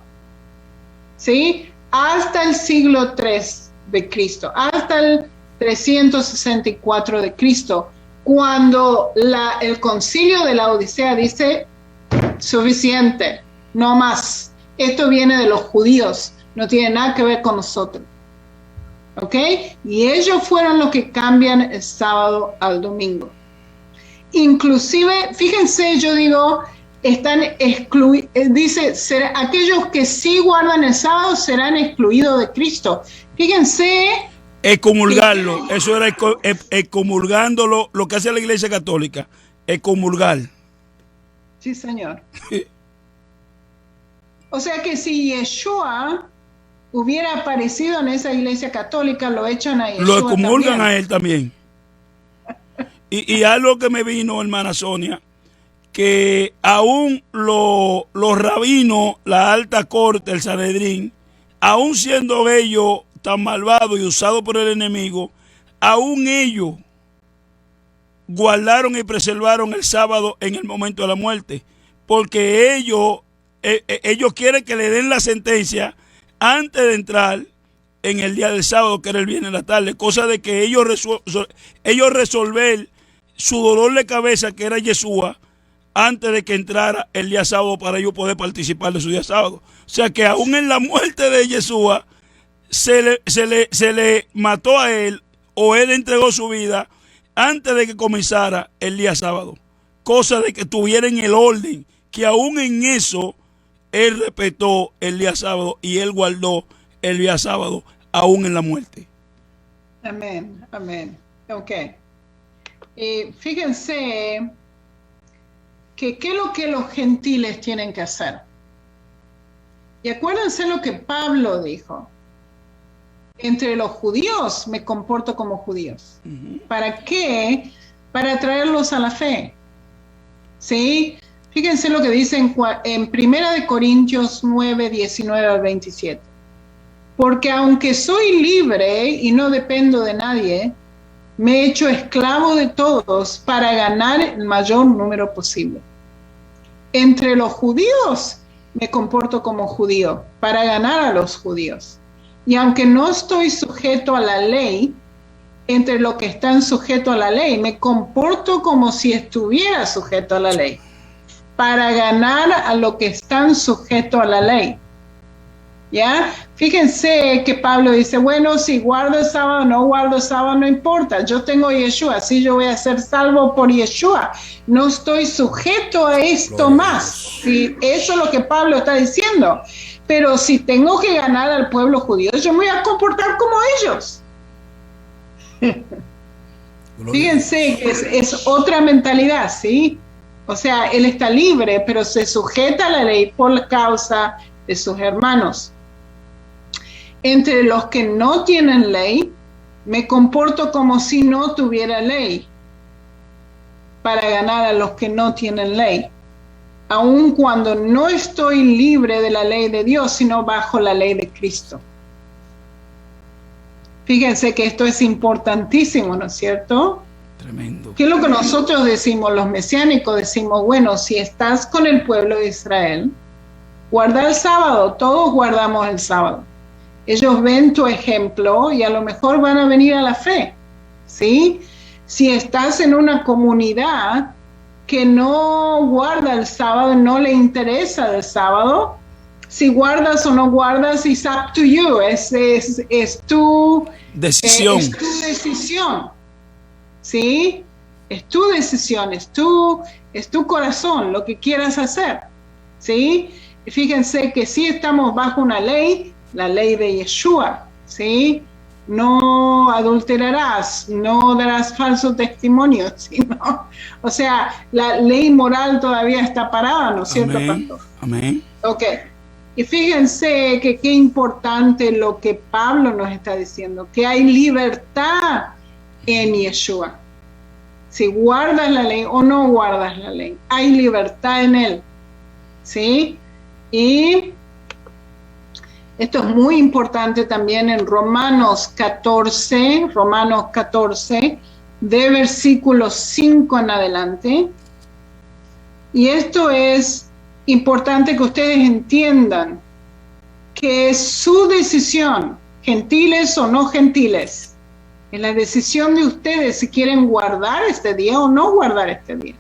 ¿sí? Hasta el siglo III de Cristo, hasta el 364 de Cristo, cuando el concilio de la Odisea dice, suficiente, no más. Esto viene de los judíos, no tiene nada que ver con nosotros. ¿Ok? Y ellos fueron los que cambian el sábado al domingo. Inclusive, fíjense, yo digo, están excluidos, dice, aquellos que sí guardan el sábado serán excluidos de Cristo. Fíjense. Excomulgarlo, eso era excomulgándolo, lo que hace la Iglesia Católica, excomulgar. Sí, señor. O sea que si Yeshua hubiera aparecido en esa Iglesia Católica, lo echan a Yeshua. Lo excomulgan también. a él también. Y algo que me vino, hermana Sonia, que aún los rabinos, la alta corte, el Sanedrín, aún siendo ellos tan malvados y usados por el enemigo, aún ellos guardaron y preservaron el sábado en el momento de la muerte, porque ellos quieren que le den la sentencia antes de entrar en el día del sábado, que era el viernes en la tarde, cosa de que ellos resolver su dolor de cabeza, que era Yeshua, antes de que entrara el día sábado, para ellos poder participar de su día sábado. O sea que aún en la muerte de Yeshua se le mató a él, o él entregó su vida antes de que comenzara el día sábado, cosa de que tuvieran el orden, que aún en eso él respetó el día sábado y él guardó el día sábado aún en la muerte. Amén, amén. Ok. Fíjense que qué es lo que los gentiles tienen que hacer. Y acuérdense lo que Pablo dijo. Entre los judíos me comporto como judíos. ¿Para qué? Para traerlos a la fe. ¿Sí? Fíjense lo que dice en 1 Corintios 9, 19 al 27. Porque aunque soy libre y no dependo de nadie, me he hecho esclavo de todos para ganar el mayor número posible. Entre los judíos me comporto como judío para ganar a los judíos. Y aunque no estoy sujeto a la ley, entre los que están sujetos a la ley, me comporto como si estuviera sujeto a la ley, para ganar a los que están sujetos a la ley. ¿Ya? Fíjense que Pablo dice, bueno, si guardo el sábado o no guardo el sábado, no importa. Yo tengo Yeshua, así yo voy a ser salvo por Yeshua. No estoy sujeto a esto más. ¿Sí? Eso es lo que Pablo está diciendo. Pero si tengo que ganar al pueblo judío, yo me voy a comportar como ellos. Fíjense que es otra mentalidad, ¿sí? O sea, él está libre, pero se sujeta a la ley por la causa de sus hermanos. Entre los que no tienen ley, me comporto como si no tuviera ley, para ganar a los que no tienen ley, aun cuando no estoy libre de la ley de Dios, sino bajo la ley de Cristo. Fíjense que esto es importantísimo, ¿no es cierto? Tremendo. ¿Qué es lo que nosotros decimos, los mesiánicos? Decimos, bueno, si estás con el pueblo de Israel, guarda el sábado, todos guardamos el sábado. Ellos ven tu ejemplo y a lo mejor van a venir a la fe, ¿sí? Si estás en una comunidad que no guarda el sábado, no le interesa el sábado, si guardas o no guardas, it's up to you, es tu decisión. Es tu decisión, ¿sí? Es tu decisión, es tu corazón, lo que quieras hacer, ¿sí? Y fíjense que si estamos bajo una ley, la ley de Yeshua, ¿sí? No adulterarás, no darás falso testimonio, sino, o sea, la ley moral todavía está parada, ¿no es cierto, pastor? Amén. Ok. Y fíjense que qué importante lo que Pablo nos está diciendo, que hay libertad en Yeshua. Si guardas la ley o no guardas la ley, hay libertad en él, ¿sí? Y esto es muy importante también en Romanos 14, de versículo 5 en adelante. Y esto es importante que ustedes entiendan que es su decisión, gentiles o no gentiles, es la decisión de ustedes si quieren guardar este día o no guardar este día.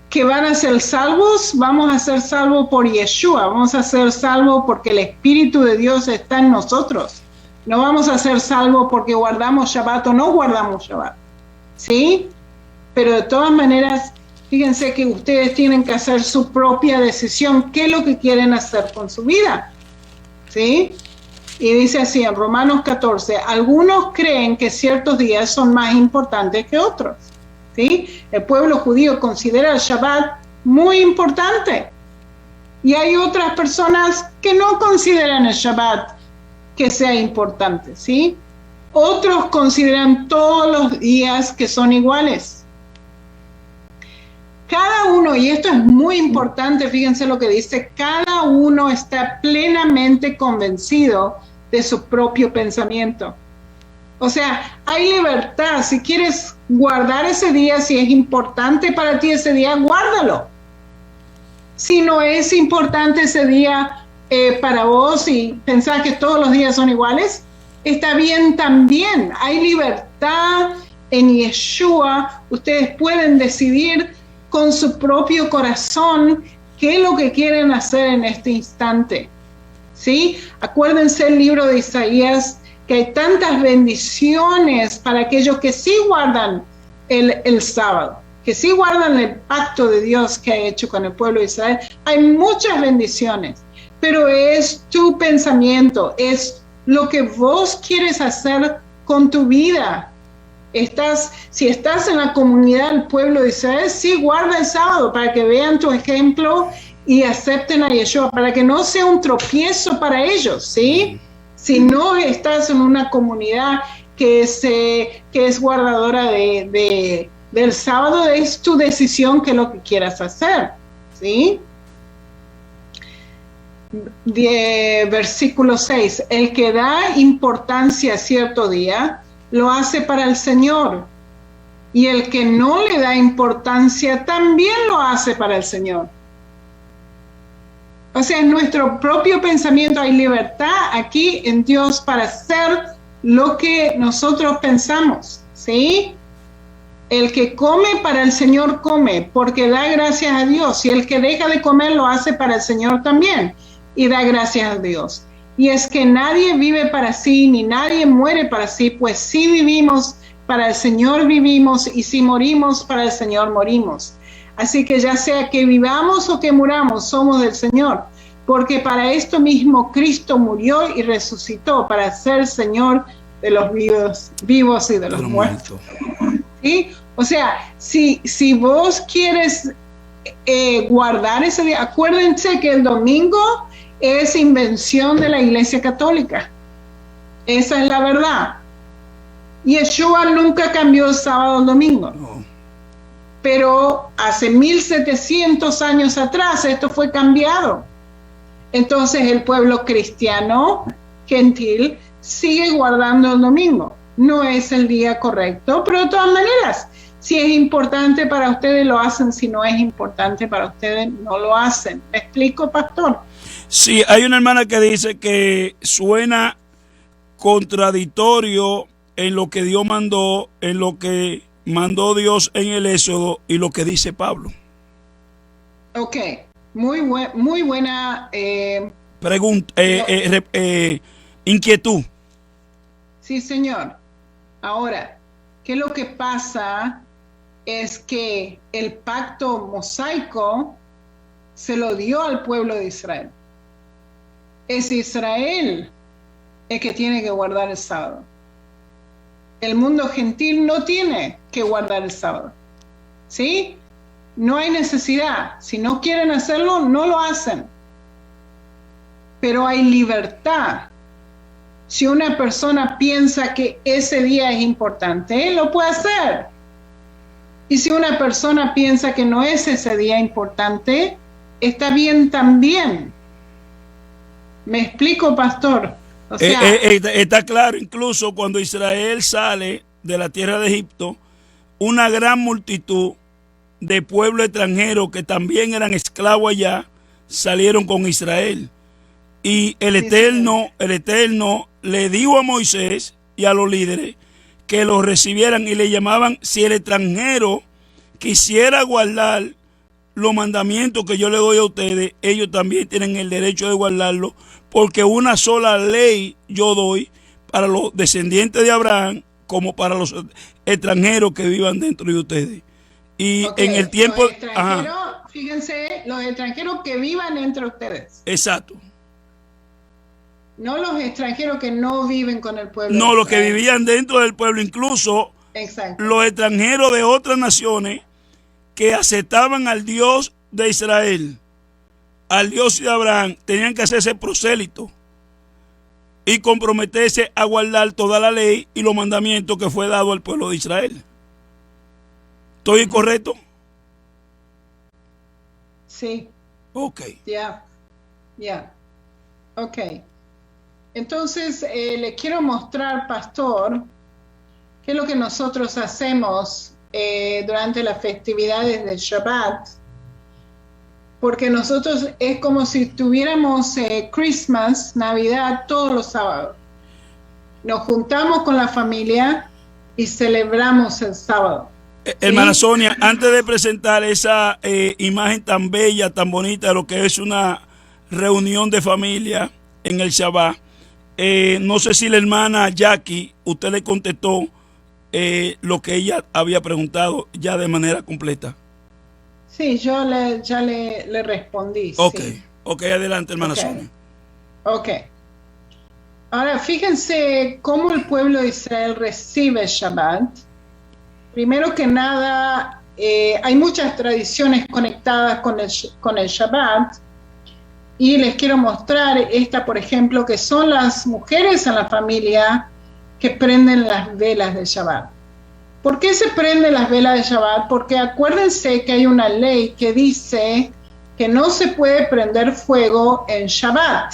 Que van a ser salvos, vamos a ser salvos por Yeshua, vamos a ser salvos porque el Espíritu de Dios está en nosotros. No vamos a ser salvos porque guardamos Shabbat o no guardamos Shabbat, ¿sí? Pero de todas maneras, fíjense que ustedes tienen que hacer su propia decisión, qué es lo que quieren hacer con su vida, ¿sí? Y dice así en Romanos 14, algunos creen que ciertos días son más importantes que otros, ¿sí? El pueblo judío considera el Shabbat muy importante y hay otras personas que no consideran el Shabbat que sea importante, ¿sí? Otros consideran todos los días que son iguales. Cada uno, y esto es muy importante, fíjense lo que dice, cada uno está plenamente convencido de su propio pensamiento. O sea, hay libertad. Si quieres guardar ese día, si es importante para ti ese día, guárdalo. Si no es importante ese día para vos y pensás que todos los días son iguales, está bien también. Hay libertad en Yeshua. Ustedes pueden decidir con su propio corazón qué es lo que quieren hacer en este instante. ¿Sí? Acuérdense el libro de Isaías, que hay tantas bendiciones para aquellos que sí guardan el sábado, que sí guardan el pacto de Dios que ha hecho con el pueblo de Israel. Hay muchas bendiciones, pero es tu pensamiento, es lo que vos quieres hacer con tu vida. Si estás en la comunidad del pueblo de Israel, sí guarda el sábado para que vean tu ejemplo y acepten a Yeshua, para que no sea un tropiezo para ellos, ¿sí? Si no estás en una comunidad que es guardadora del sábado, es tu decisión qué es lo que quieras hacer, ¿sí? Versículo 6, el que da importancia a cierto día, lo hace para el Señor, y el que no le da importancia, también lo hace para el Señor. O sea, en nuestro propio pensamiento hay libertad aquí en Dios para hacer lo que nosotros pensamos, ¿sí? El que come para el Señor come, porque da gracias a Dios, y el que deja de comer lo hace para el Señor también, y da gracias a Dios. Y es que nadie vive para sí, ni nadie muere para sí, pues si vivimos, para el Señor vivimos, y si morimos, para el Señor morimos. Así que ya sea que vivamos o que muramos, somos del Señor, porque para esto mismo Cristo murió y resucitó, para ser Señor de los vivos y de los muertos. ¿Sí? O sea, si vos quieres guardar ese día, acuérdense que el domingo es invención de la Iglesia Católica. Esa es la verdad. Yeshua nunca cambió el sábado al domingo. No. Pero hace 1700 años atrás esto fue cambiado. Entonces el pueblo cristiano, gentil, sigue guardando el domingo. No es el día correcto, pero de todas maneras, si es importante para ustedes lo hacen, si no es importante para ustedes no lo hacen. ¿Me explico, pastor? Sí, hay una hermana que dice que suena contradictorio en lo que Dios mandó, en lo que mandó Dios en el Éxodo y lo que dice Pablo. Ok, muy buena pregunta, inquietud. Sí, señor. Ahora, ¿qué es lo que pasa? Es que el pacto mosaico se lo dio al pueblo de Israel. Es Israel el que tiene que guardar el sábado. El mundo gentil no tiene que guardar el sábado, ¿sí? No hay necesidad. Si no quieren hacerlo, no lo hacen. Pero hay libertad. Si una persona piensa que ese día es importante, lo puede hacer. Y si una persona piensa que no es ese día importante, está bien también. ¿Me explico, pastor? O sea, está claro, incluso cuando Israel sale de la tierra de Egipto, una gran multitud de pueblos extranjeros que también eran esclavos allá, salieron con Israel. Y el Eterno le dijo a Moisés y a los líderes que los recibieran y le llamaban, si el extranjero quisiera guardar los mandamientos que yo le doy a ustedes, ellos también tienen el derecho de guardarlo, porque una sola ley yo doy para los descendientes de Abraham como para los extranjeros que vivan dentro de ustedes. Y en el tiempo... Fíjense, los extranjeros que vivan entre ustedes. Exacto. No los extranjeros que no viven con el pueblo. No, los que vivían dentro del pueblo, incluso los extranjeros de otras naciones que aceptaban al Dios de Israel, al Dios de Abraham, tenían que hacerse prosélitos. y comprometerse a guardar toda la ley y los mandamientos que fue dado al pueblo de Israel. ¿Estoy incorrecto? Sí. Ok. Ya. Ok. Entonces, le quiero mostrar, pastor, qué es lo que nosotros hacemos durante las festividades del Shabbat. Porque nosotros es como si tuviéramos Christmas, Navidad, todos los sábados. Nos juntamos con la familia y celebramos el sábado. Hermana Sonia, antes de presentar esa imagen tan bella, tan bonita de lo que es una reunión de familia en el Shabbat, no sé si la hermana Jackie, usted le contestó lo que ella había preguntado ya de manera completa. Sí, yo ya le respondí. Ok, sí. Ok, adelante, hermana Sonia. Ok. Ahora, fíjense cómo el pueblo de Israel recibe Shabbat. Primero que nada, hay muchas tradiciones conectadas con el Shabbat. Y les quiero mostrar esta, por ejemplo, que son las mujeres en la familia que prenden las velas de Shabbat. ¿Por qué se prenden las velas de Shabbat? Porque acuérdense que hay una ley que dice que no se puede prender fuego en Shabbat.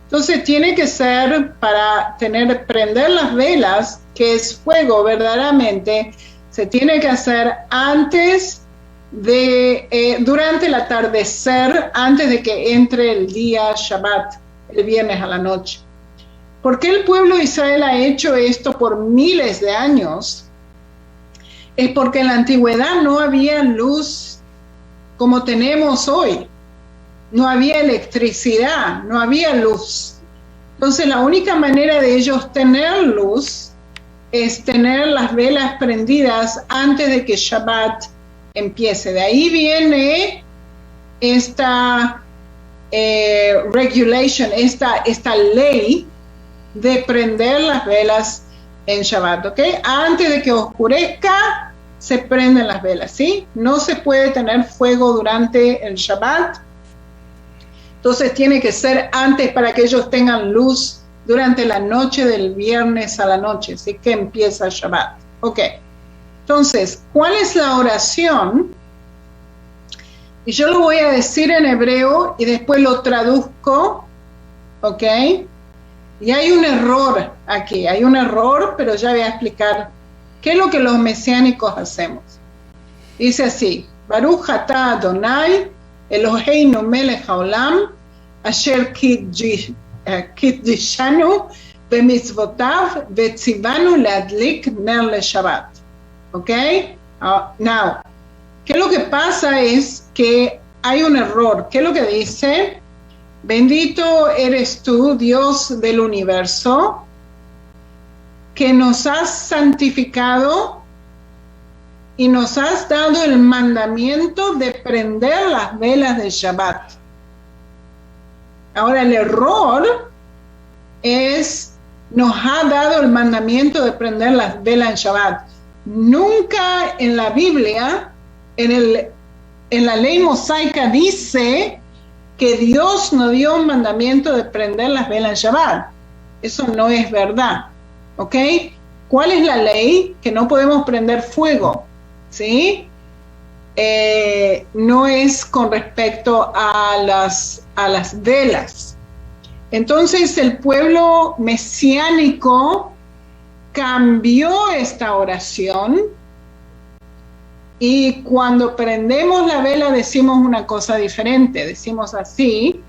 Entonces tiene que ser para prender las velas, que es fuego verdaderamente, se tiene que hacer antes durante el atardecer, antes de que entre el día Shabbat, el viernes a la noche. ¿Por qué el pueblo de Israel ha hecho esto por miles de años? Es porque en la antigüedad no había luz como tenemos hoy. No había electricidad, no había luz. Entonces la única manera de ellos tener luz es tener las velas prendidas antes de que Shabbat empiece. De ahí viene esta regulation, esta ley de prender las velas en Shabbat, ¿ok? Antes de que oscurezca, se prenden las velas, ¿sí? No se puede tener fuego durante el Shabbat. Entonces tiene que ser antes para que ellos tengan luz durante la noche del viernes a la noche, así que empieza Shabbat. Ok. Entonces, ¿cuál es la oración? Y yo lo voy a decir en hebreo y después lo traduzco, ¿ok? Y hay un error aquí, pero ya voy a explicar qué es lo que los mesiánicos hacemos. Dice así: Baruch atah Adonai Eloheinu melech haolam asher kitdishanu bemitzvotav vetzivanu leadlik ner leshabbat. ¿Ok? Now, ¿qué es lo que pasa? Es que hay un error. ¿Qué es lo que dice? Bendito eres tú, Dios del universo, que nos has santificado y nos has dado el mandamiento de prender las velas de Shabbat. Ahora el error es, nos ha dado el mandamiento de prender las velas en Shabbat. Nunca en la Biblia, en la ley mosaica dice que Dios nos dio un mandamiento de prender las velas en Shabbat. Eso no es verdad, ¿ok? ¿Cuál es la ley? Que no podemos prender fuego, ¿sí? No es con respecto a las velas. Entonces el pueblo mesiánico cambió esta oración y cuando prendemos la vela decimos una cosa diferente. Decimos así,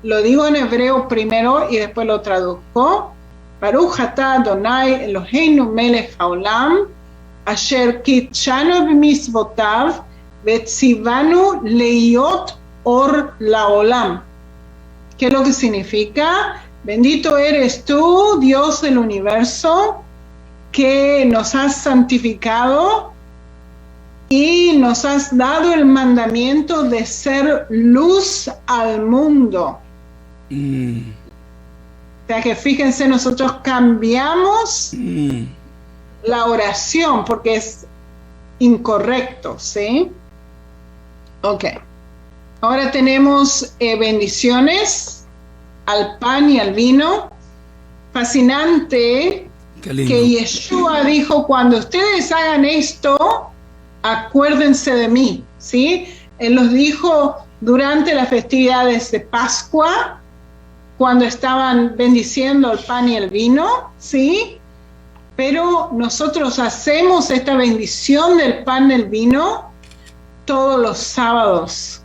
lo digo en hebreo primero y después lo traduzco: Baruch atah Adonai Eloheinu melech haolam asher kitshanu b'mitzvotav vetzivanu leyot or laolam. ¿Qué es lo que significa? Bendito eres tú, Dios del universo, que nos has santificado y nos has dado el mandamiento de ser luz al mundo. O sea que fíjense, nosotros cambiamos la oración porque es incorrecto, ¿sí? Ok. Ahora tenemos bendiciones al pan y al vino. fascinante que Yeshua dijo, cuando ustedes hagan esto, acuérdense de mí, ¿sí? Él los dijo durante las festividades de Pascua, cuando estaban bendiciendo el pan y el vino, ¿sí? Pero nosotros hacemos esta bendición del pan y el vino todos los sábados.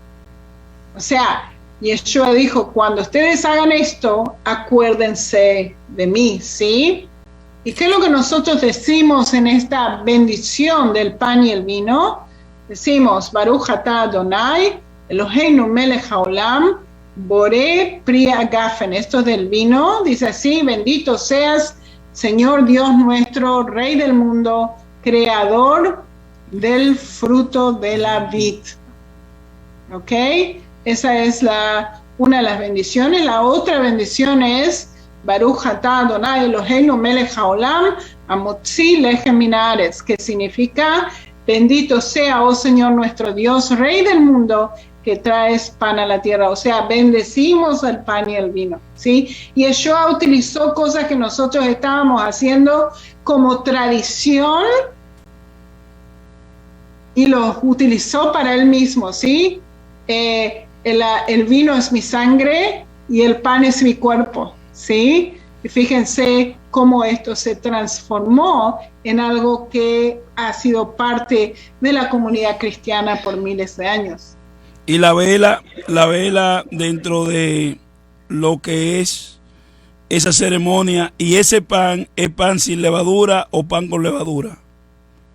O sea, Yeshua dijo, cuando ustedes hagan esto, acuérdense de mí, ¿sí? ¿Y qué es lo que nosotros decimos en esta bendición del pan y el vino? Decimos, Baruch atah Adonai, Eloheinu melech haolam, Boré pri agafen. Esto es del vino, dice así, bendito seas, Señor Dios nuestro, Rey del mundo, creador del fruto de la vid. ¿Ok? Esa es una de las bendiciones. La otra bendición es Baruch atah Adonai Eloheinu melech haolam hamotzi lechem min haaretz, que significa bendito sea, oh Señor nuestro Dios, Rey del mundo, que traes pan a la tierra. O sea, bendecimos el pan y el vino, ¿sí? Y Yeshua utilizó cosas que nosotros estábamos haciendo como tradición y los utilizó para él mismo, ¿sí? El vino es mi sangre y el pan es mi cuerpo, ¿sí? Y fíjense cómo esto se transformó en algo que ha sido parte de la comunidad cristiana por miles de años. Y la vela dentro de lo que es esa ceremonia, y ese pan, ¿es pan sin levadura o pan con levadura?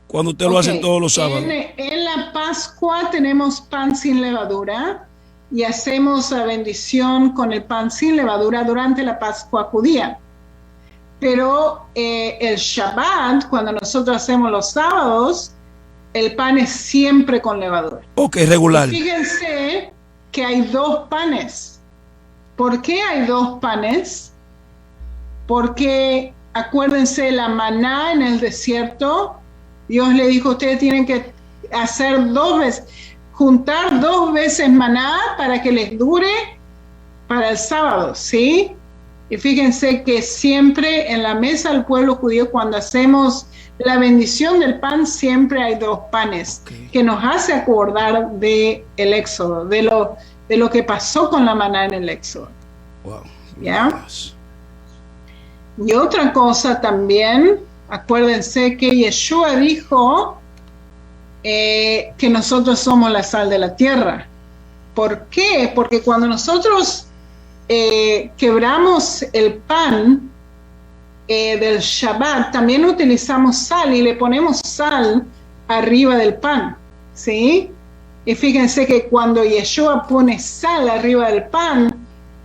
Cuando usted lo hace todos los sábados. En la Pascua tenemos pan sin levadura y hacemos la bendición con el pan sin levadura durante la Pascua judía. Pero el Shabbat, cuando nosotros hacemos los sábados, el pan es siempre con levadura. Ok, regular. Y fíjense que hay dos panes. ¿Por qué hay dos panes? Porque acuérdense la maná en el desierto. Dios le dijo, ustedes tienen que hacer juntar 2 veces maná para que les dure para el sábado, ¿sí? Y fíjense que siempre en la mesa del pueblo judío, cuando hacemos la bendición del pan, siempre hay 2 panes, que nos hace acordar de el éxodo, de lo que pasó con la maná en el éxodo. Wow. ¿Ya? Y otra cosa también, acuérdense que Yeshua dijo que nosotros somos la sal de la tierra. ¿Por qué? Porque cuando nosotros quebramos el pan del Shabbat, también utilizamos sal y le ponemos sal arriba del pan, ¿sí? Y fíjense que cuando Yeshua pone sal arriba del pan,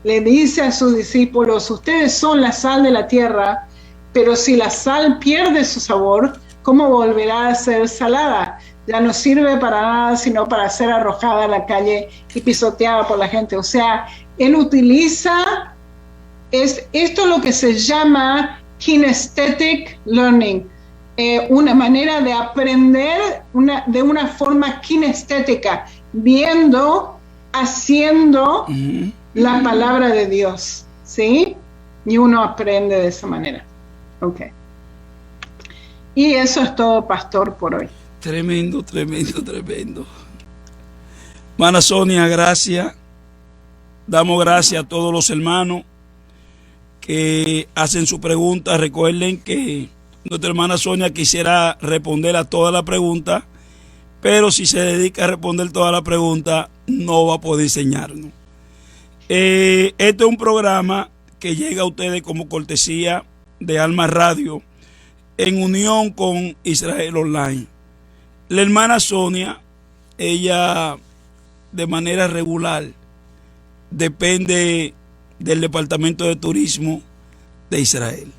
le dice a sus discípulos, ustedes son la sal de la tierra, pero si la sal pierde su sabor, ¿cómo volverá a ser salada? Ya no sirve para nada, sino para ser arrojada a la calle y pisoteada por la gente. O sea, él utiliza, esto es lo que se llama kinesthetic learning, una manera de aprender de una forma kinestética, viendo, haciendo la palabra de Dios, ¿sí? Y uno aprende de esa manera. Ok. Y eso es todo, pastor, por hoy. Tremendo, tremendo, tremendo. Hermana Sonia, gracias. Damos gracias a todos los hermanos que hacen su pregunta. Recuerden que nuestra hermana Sonia quisiera responder a todas las preguntas, pero si se dedica a responder todas las preguntas, no va a poder enseñarnos. Este es un programa que llega a ustedes como cortesía de Alma Radio en unión con Israel Online. La hermana Sonia, ella de manera regular depende del Departamento de Turismo de Israel.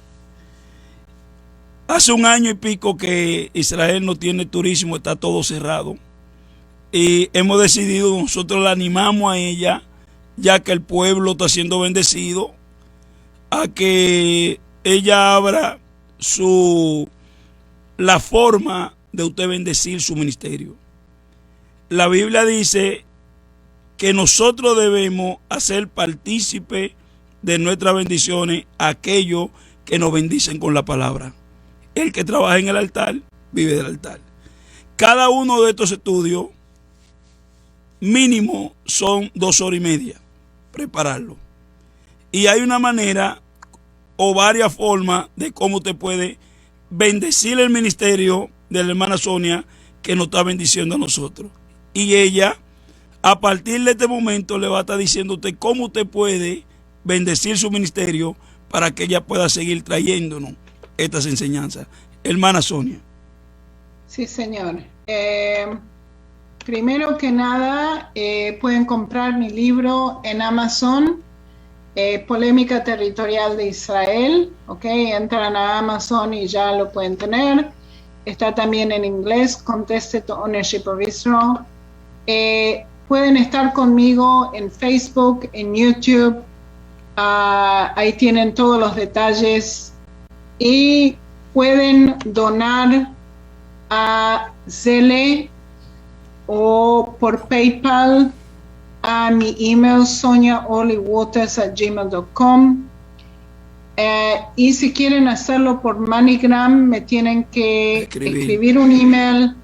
Hace 1 año y pico que Israel no tiene turismo, está todo cerrado. Y hemos decidido, nosotros la animamos a ella, ya que el pueblo está siendo bendecido, a que ella abra la forma de usted bendecir su ministerio. La Biblia dice que nosotros debemos hacer partícipe de nuestras bendiciones a aquellos que nos bendicen con la palabra. El que trabaja en el altar, vive del altar. Cada uno de estos estudios, mínimo, son 2 horas y media, prepararlo. Y hay una manera o varias formas de cómo usted puede bendecir el ministerio de la hermana Sonia, que nos está bendiciendo a nosotros. Y ella, a partir de este momento, le va a estar diciendo a usted cómo usted puede bendecir su ministerio para que ella pueda seguir trayéndonos estas enseñanzas. Hermana Sonia. Sí, señor. Primero que nada, pueden comprar mi libro en Amazon, Polémica Territorial de Israel. ¿Ok? Entran a Amazon y ya lo pueden tener. Está también en inglés, Contested Ownership of Israel. Pueden estar conmigo en Facebook, en YouTube. Ahí tienen todos los detalles. Y pueden donar a Zelle o por PayPal a mi email soniaolywaters@gmail.com. Y si quieren hacerlo por MoneyGram, me tienen que escribir un email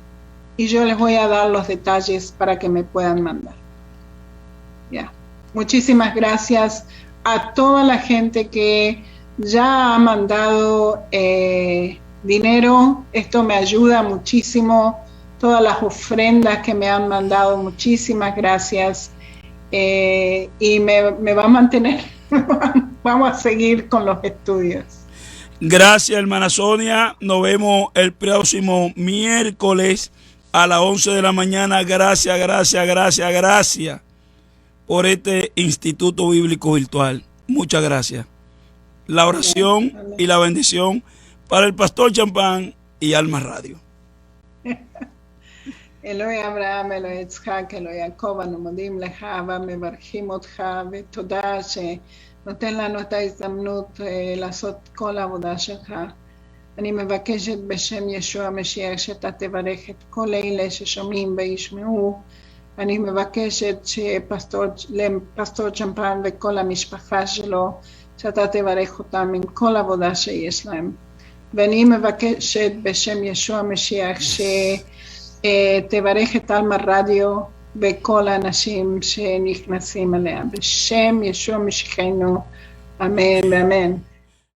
y yo les voy a dar los detalles para que me puedan mandar. Ya. Muchísimas gracias a toda la gente que ya ha mandado dinero. Esto me ayuda muchísimo. Todas las ofrendas que me han mandado, muchísimas gracias. Y me va a mantener. Vamos a seguir con los estudios. Gracias, hermana Sonia. Nos vemos el próximo miércoles a las 11 de la mañana. Gracias por este Instituto Bíblico Virtual. Muchas gracias. La oración y la bendición para el pastor Champán y Alma Radio. אלוהי אברהם, אלוהי יצחק, אלוהי יעקב, אנו מודים לך ומברכים אותך, ותודה שנותן לנו את ההזדמנות לעשות כל העבודה שלך. אני מבקשת בשם ישוע המשיח שאתה תברך את כל אלה ששומעים וישמעו. אני מבקשת לפסטור צ'מפן וכל המשפחה שלו, שאתה תברך אותם עם כל עבודה שיש להם. ואני מבקשת בשם ישוע המשיח תברך את אלמה רדיו וכל האנשים שנכנסים אליה. בשם ישוע משיחנו, אמן ואמן.